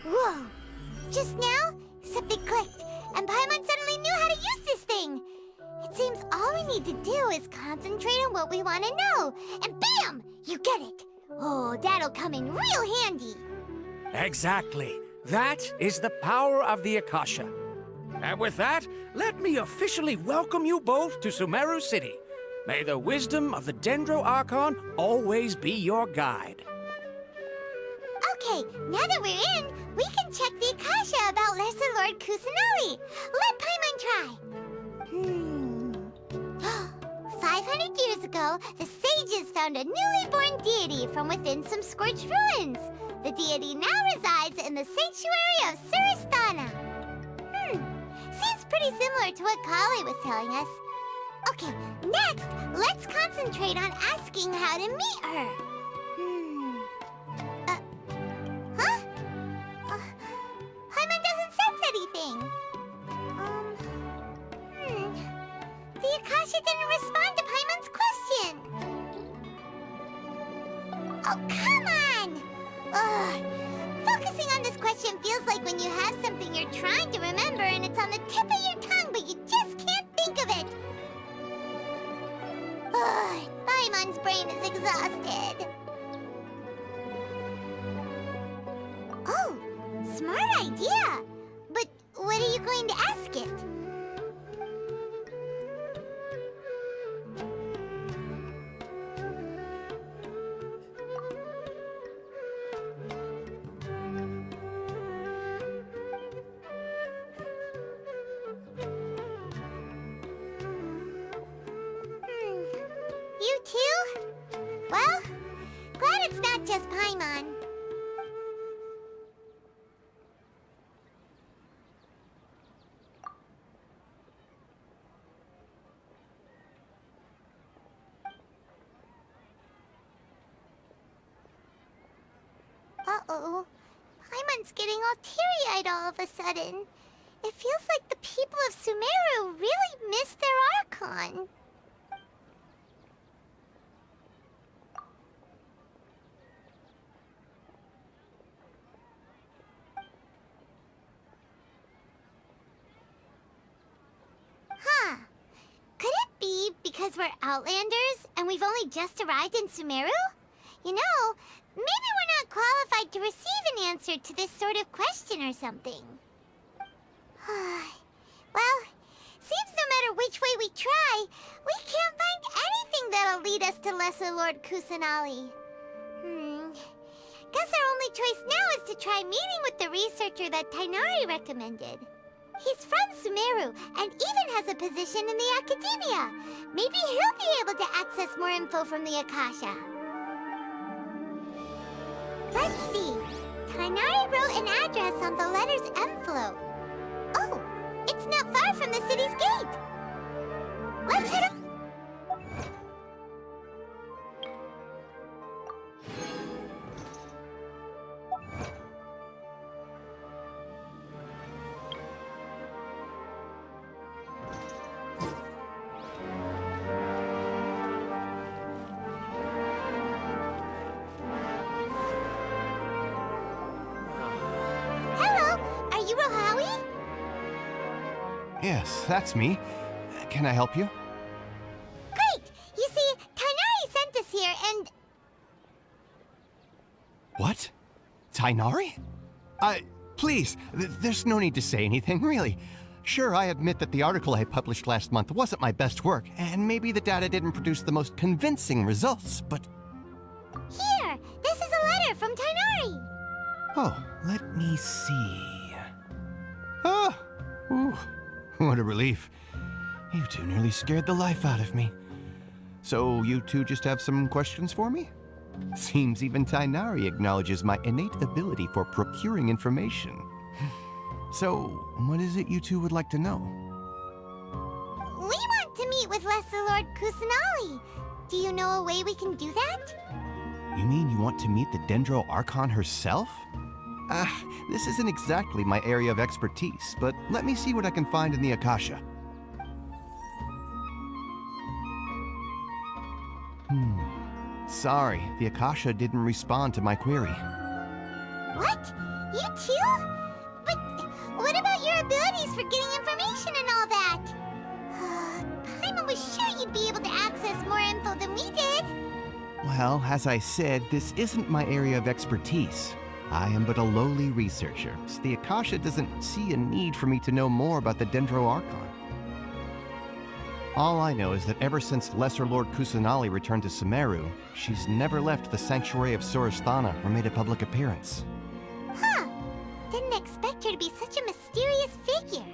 Whoa! Just now, something clicked, and Paimon suddenly knew how to use this thing. It seems all we need to do is concentrate on what we want to know, and bam! You get it. Oh, that'll come in real handy. Exactly. That is the power of the Akasha. And with that, let me officially welcome you both to Sumeru City. May the wisdom of the Dendro Archon always be your guide. Okay, now that we're in, we can check the Akasha about Lesser Lord Kusanali. Let Paimon try. 500 years ago, the sages found a newly born deity from within some scorched ruins. The deity now resides in the sanctuary of Suristana. Seems pretty similar to what Kali was telling us. Okay, next, let's concentrate on asking how to meet her. Paimon doesn't sense anything. The Akasha didn't respond to Paimon's question. Oh, come on! Ugh. Focusing on this question feels like when you have something you're trying to remember and it's on the tip of your tongue, but you just can't think of it. Ugh. Paimon's brain is exhausted. Oh, smart idea. But what are you going to ask it? You too? Well, glad it's not just Paimon. Uh-oh. Paimon's getting all teary-eyed all of a sudden. It feels like the people of Sumeru really miss their Archon. Huh. Could it be because we're Outlanders and we've only just arrived in Sumeru? You know, maybe we're not qualified to receive an answer to this sort of question or something. Well, seems no matter which way we try, we can't find anything nothing that'll lead us to Lesser Lord Kusanali. Guess our only choice now is to try meeting with the researcher that Tainari recommended. He's from Sumeru and even has a position in the Academia. Maybe he'll be able to access more info from the Akasha. Let's see. Tainari wrote an address on the letter's envelope. Oh, it's not far from the city's gate. Let's head up. Yes, that's me. Can I help you? Great! You see, Tainari sent us here and... What? Tainari? Please, there's no need to say anything, really. Sure, I admit that the article I published last month wasn't my best work, and maybe the data didn't produce the most convincing results, but... Here! This is a letter from Tainari! Oh, let me see... Oh! Ooh. What a relief. You two nearly scared the life out of me. So you two just have some questions for me? Seems even Tainari acknowledges my innate ability for procuring information. So, what is it you two would like to know? We want to meet with Lesser Lord Kusanali. Do you know a way we can do that? You mean you want to meet the Dendro Archon herself? This isn't exactly my area of expertise, but let me see what I can find in the Akasha. Sorry, the Akasha didn't respond to my query. What? You too? But what about your abilities for getting information and all that? Paimon was sure you'd be able to access more info than we did. Well, as I said, this isn't my area of expertise. I am but a lowly researcher, so the Akasha doesn't see a need for me to know more about the Dendro Archon. All I know is that ever since Lesser Lord Kusanali returned to Sumeru, she's never left the Sanctuary of Sorasthana or made a public appearance. Huh. Didn't expect her to be such a mysterious figure.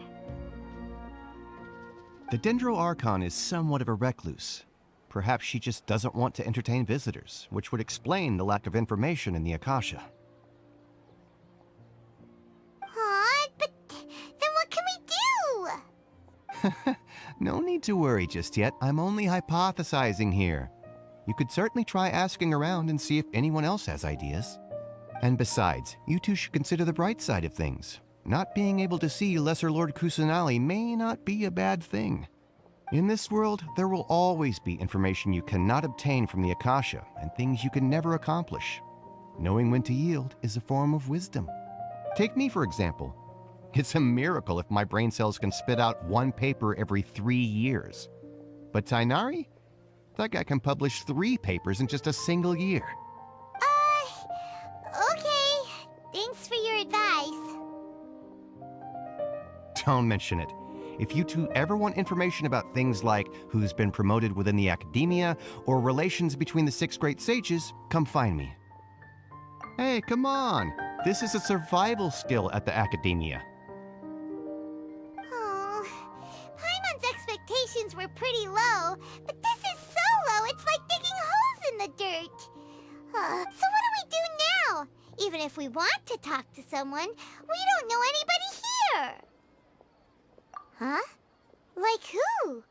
The Dendro Archon is somewhat of a recluse. Perhaps she just doesn't want to entertain visitors, which would explain the lack of information in the Akasha. But then what can we do? No need to worry just yet. I'm only hypothesizing here. You could certainly try asking around and see if anyone else has ideas. And besides, you two should consider the bright side of things. Not being able to see Lesser Lord Kusanali may not be a bad thing. In this world, there will always be information you cannot obtain from the Akasha and things you can never accomplish. Knowing when to yield is a form of wisdom. Take me, for example. It's a miracle if my brain cells can spit out one paper every 3 years. But Tainari? That guy can publish 3 papers in just a single year. Okay. Thanks for your advice. Don't mention it. If you two ever want information about things like who's been promoted within the Academia or relations between the 6 great sages, come find me. Hey, come on! This is a survival skill at the Academia. Paimon's expectations were pretty low, but this is so low it's like digging holes in the dirt. So what do we do now? Even if we want to talk to someone, we don't know anybody here. Huh? Like who?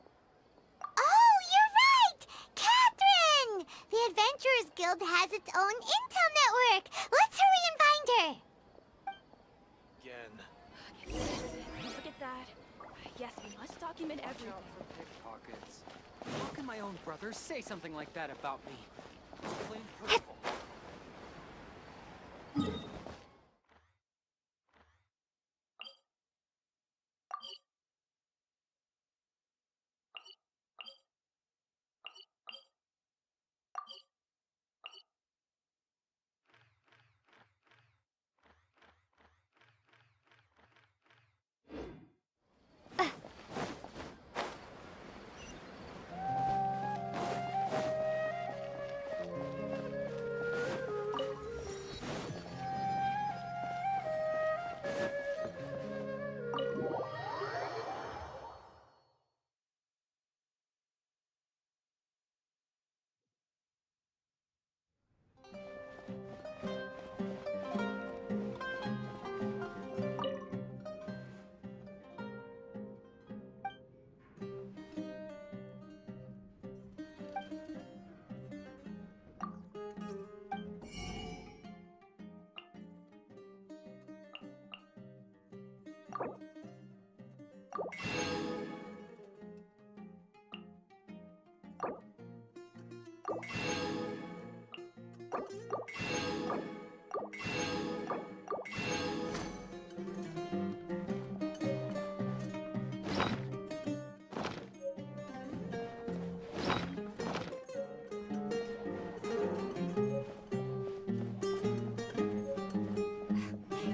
Oh, you're right! Catherine! The Adventurers Guild has its own intel network. Let's hurry and find her. Don't forget that. Yes, we must document everything. For pickpockets. How can my own brother say something like that about me? It's plain hurtful.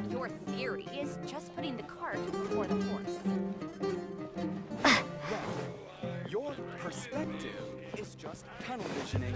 Your theory is just putting the cart before the horse. Your perspective is just tunnel visioning.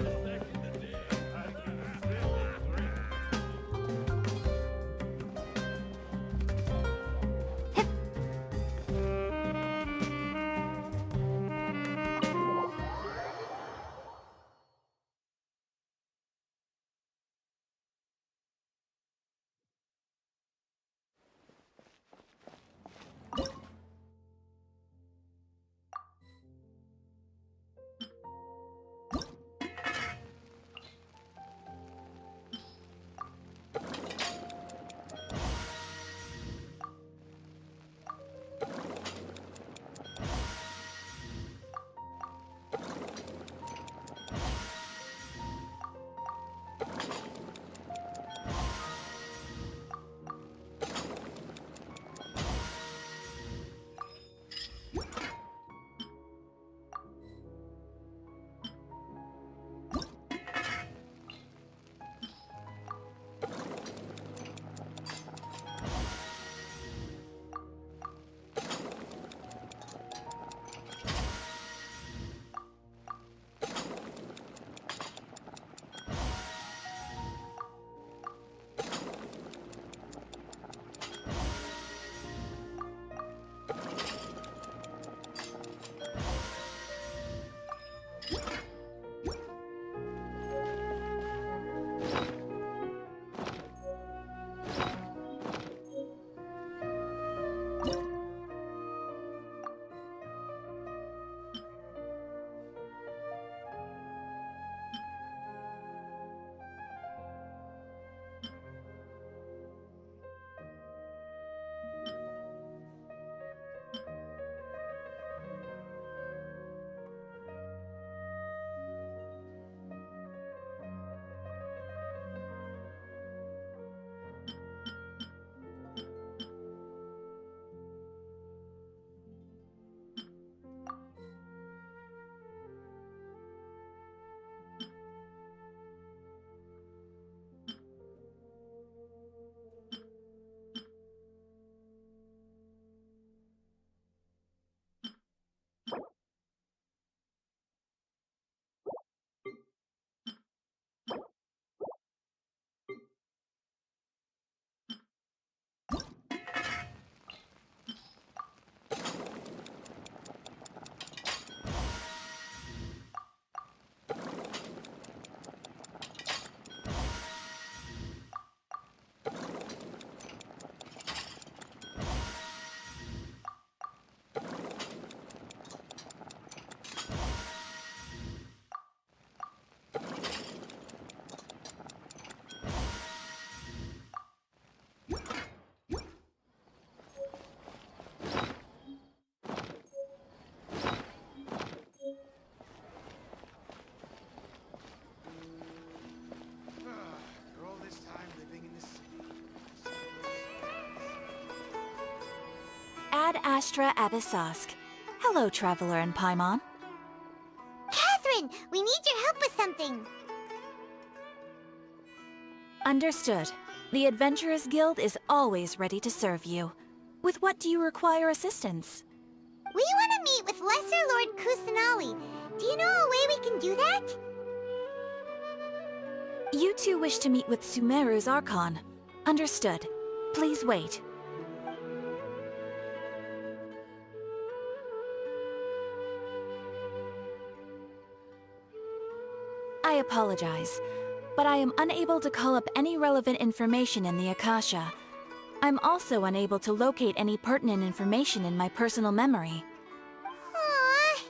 Ad Astra Abyssosk. Hello, Traveler in Paimon. Catherine, we need your help with something. Understood. The Adventurers Guild is always ready to serve you. With what do you require assistance? We want to meet with Lesser Lord Kusanali. Do you know a way we can do that? You two wish to meet with Sumeru's Archon. Understood. Please wait. I apologize, but I am unable to call up any relevant information in the Akasha. I'm also unable to locate any pertinent information in my personal memory. Aww,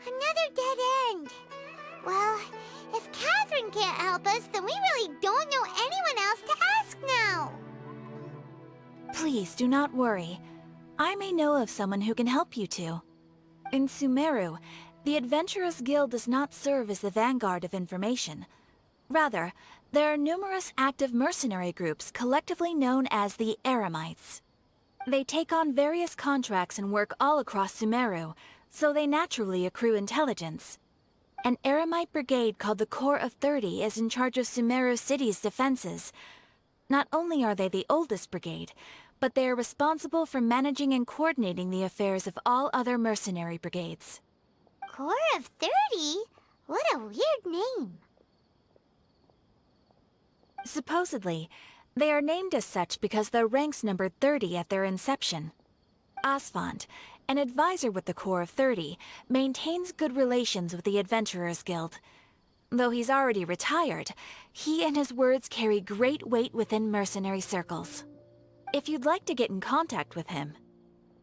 another dead end. Well, if Catherine can't help us, then we really don't know anyone else to ask now. Please do not worry. I may know of someone who can help you two. In Sumeru, the Adventurers Guild does not serve as the vanguard of information. Rather, There are numerous active mercenary groups collectively known as the Eremites. They take on various contracts and work all across Sumeru, so they naturally accrue intelligence. An Eremite brigade called the Corps of 30 is in charge of Sumeru City's defenses. Not only are they the oldest brigade, but they are responsible for managing and coordinating the affairs of all other mercenary brigades. Corps of 30? What a weird name. Supposedly, they are named as such because their ranks numbered 30 at their inception. Asfand, an advisor with the Corps of 30, maintains good relations with the Adventurers Guild. Though he's already retired, he and his words carry great weight within mercenary circles. If you'd like to get in contact with him,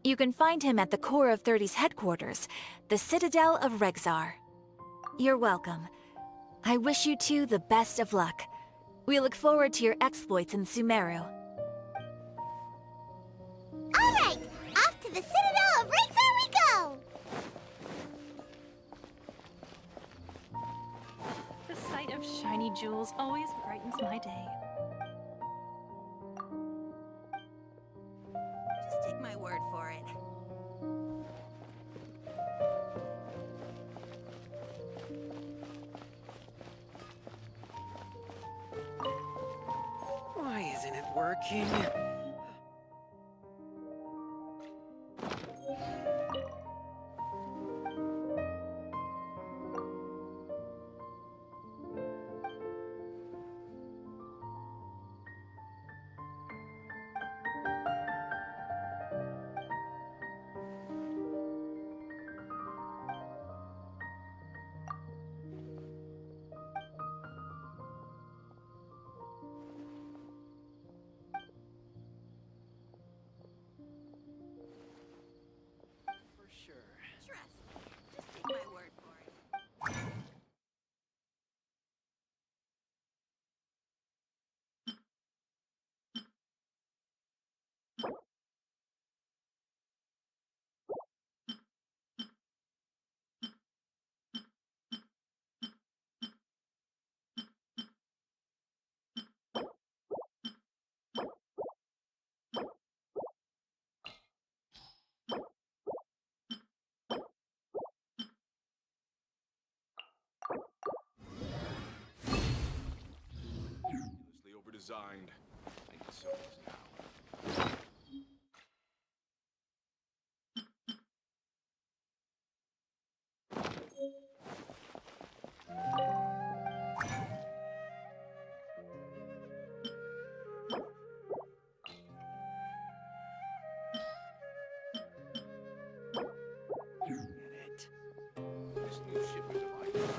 you can find him at the Corps of 30's headquarters, the Citadel of Rexar. You're welcome. I wish you two the best of luck. We look forward to your exploits in Sumeru. Alright, off to the Citadel of Rexar we go! The sight of shiny jewels always brightens my day. Just take my word for it. Why isn't it working? Overdesigned. I need service now. This new shipment of items.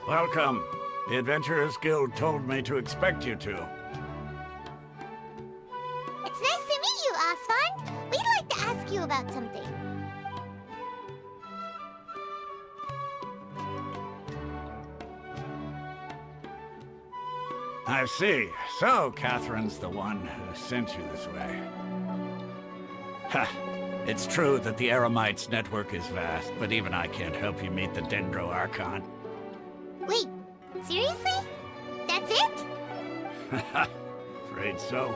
Welcome. The Adventurers Guild told me to expect you to. It's nice to meet you, Osfond. We'd like to ask you about something. I see. So, Catherine's the one who sent you this way. Ha! It's true that the Eremites' network is vast, but even I can't help you meet the Dendro Archon. Wait, seriously? That's it? Afraid so.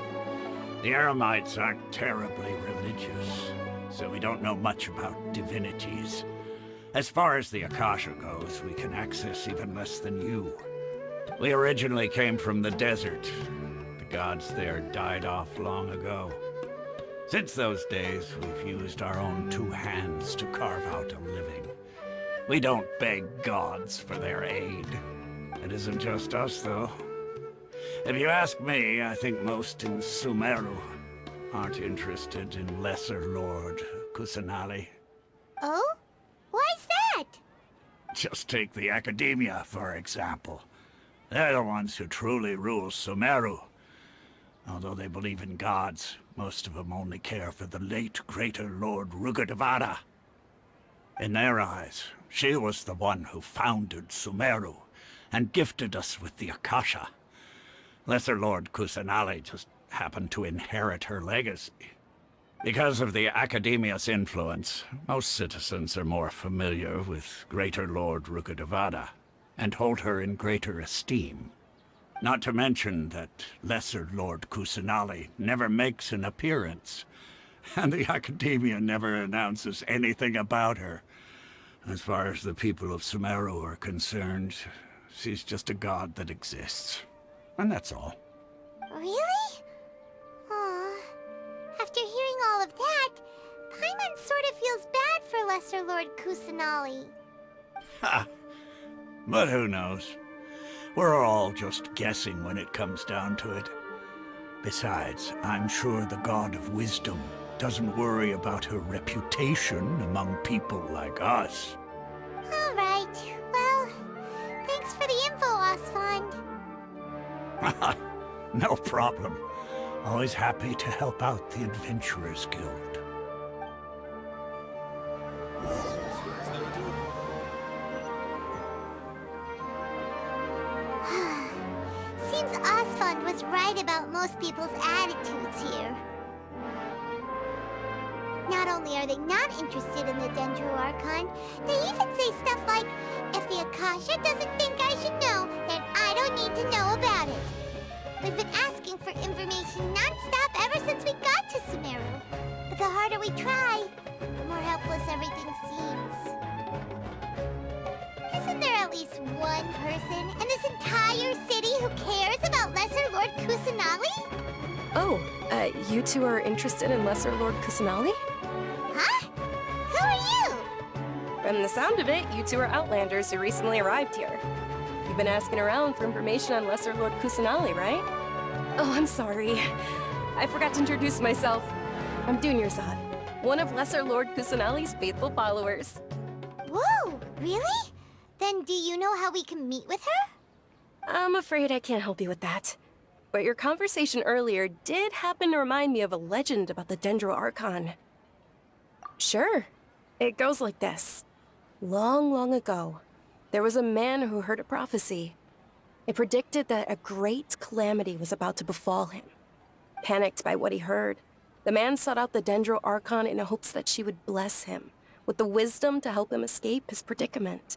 The Eremites aren't terribly religious, so we don't know much about divinities. As far as the Akasha goes, we can access even less than you. We originally came from the desert. The gods there died off long ago. Since those days, we've used our own two hands to carve out a living. We don't beg gods for their aid. It isn't just us, though. If you ask me, I think most in Sumeru aren't interested in Lesser Lord Kusanali. Oh? Why's that? Just take the Academia, for example. They're the ones who truly rule Sumeru. Although they believe in gods, most of them only care for the late Greater Lord Rugadavada. In their eyes, she was the one who founded Sumeru and gifted us with the Akasha. Lesser Lord Kusanali just happened to inherit her legacy. Because of the Academia's influence, most citizens are more familiar with Greater Lord Rugadavada and hold her in greater esteem. Not to mention that Lesser Lord Kusanali never makes an appearance, and the Academia never announces anything about her. As far as the people of Sumeru are concerned, she's just a god that exists. And that's all. Really? Aw. After hearing all of that, Paimon sort of feels bad for Lesser Lord Kusanali. Ha! But who knows? We're all just guessing when it comes down to it. Besides, I'm sure the God of Wisdom doesn't worry about her reputation among people like us. All right. Well, thanks for the info, Osfond. No problem. Always happy to help out the Adventurers Guild. Seems Osfond was right about most people's attitudes here. Not only are they not interested in the Dendro Archon, they even say stuff like, if the Akasha doesn't think I should know, then I don't need to know about it. We've been asking for information non-stop ever since we got to Sumeru. But the harder we try, the more helpless everything seems. Isn't there at least one person in this entire city who cares about Lesser Lord Kusanali? Oh, you two are interested in Lesser Lord Kusanali? Huh? Who are you? From the sound of it, you two are Outlanders who recently arrived here. You've been asking around for information on Lesser Lord Kusanali, right? Oh, I'm sorry. I forgot to introduce myself. I'm Dunyarzad, one of Lesser Lord Kusanali's faithful followers. Whoa, really? Then do you know how we can meet with her? I'm afraid I can't help you with that. But your conversation earlier did happen to remind me of a legend about the Dendro Archon. Sure. It goes like this. Long, long ago, there was a man who heard a prophecy. It predicted that a great calamity was about to befall him. Panicked by what he heard, the man sought out the Dendro Archon in hopes that she would bless him with the wisdom to help him escape his predicament.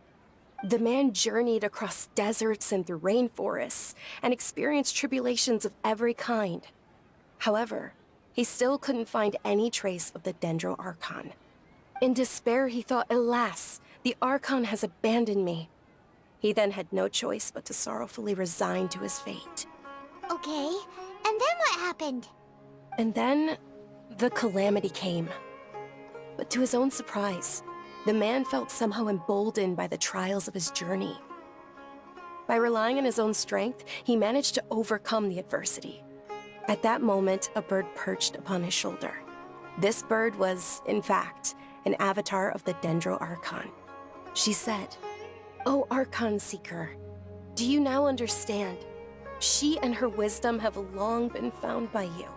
The man journeyed across deserts and through rainforests and experienced tribulations of every kind. However, he still couldn't find any trace of the Dendro Archon. In despair, he thought, alas, the Archon has abandoned me. He then had no choice but to sorrowfully resign to his fate. Okay, and then what happened? And then, the calamity came. But to his own surprise, the man felt somehow emboldened by the trials of his journey. By relying on his own strength, he managed to overcome the adversity. At that moment, a bird perched upon his shoulder. This bird was, in fact, an avatar of the Dendro Archon. She said, Oh, Archon Seeker, do you now understand? She and her wisdom have long been found by you.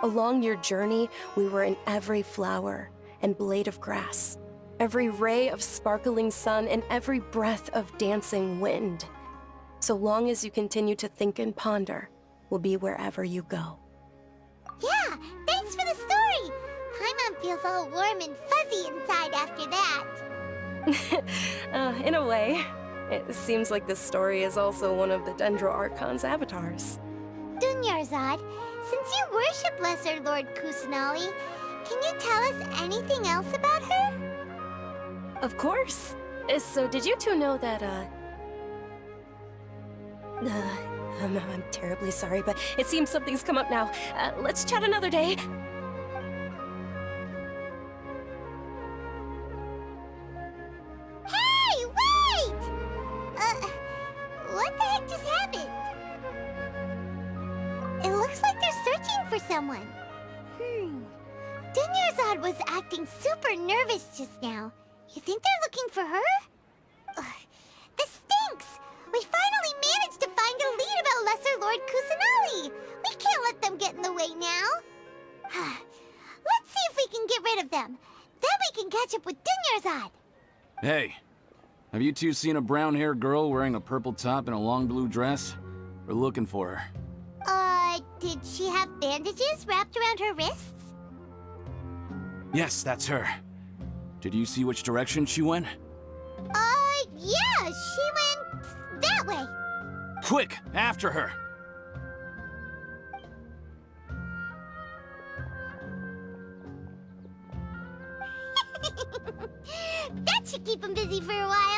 Along your journey, we were in every flower and blade of grass, every ray of sparkling sun, and every breath of dancing wind. So long as you continue to think and ponder, we'll be wherever you go. Yeah, thanks for the story! Paimon feels all warm and fuzzy inside after that. In a way. It seems like this story is also one of the Dendro Archon's avatars. Dunyarzad, since you worship Lesser Lord Kusanali, can you tell us anything else about her? Of course. So did you two know that, I'm terribly sorry, but it seems something's come up now. Let's chat another day. Hey, wait! What the heck just happened? It looks like they're searching for someone. Dunyarzad was acting super nervous just now. You think they're looking for her? This stinks! We finally managed to find a lead about Lesser Lord Kusanali! We can't let them get in the way now! Let's see if we can get rid of them. Then we can catch up with Dunyarzad! Hey, have you two seen a brown-haired girl wearing a purple top and a long blue dress? We're looking for her. Did she have bandages wrapped around her wrists? Yes, that's her. Did you see which direction she went? Yeah, she went that way. Quick, after her! That should keep him busy for a while.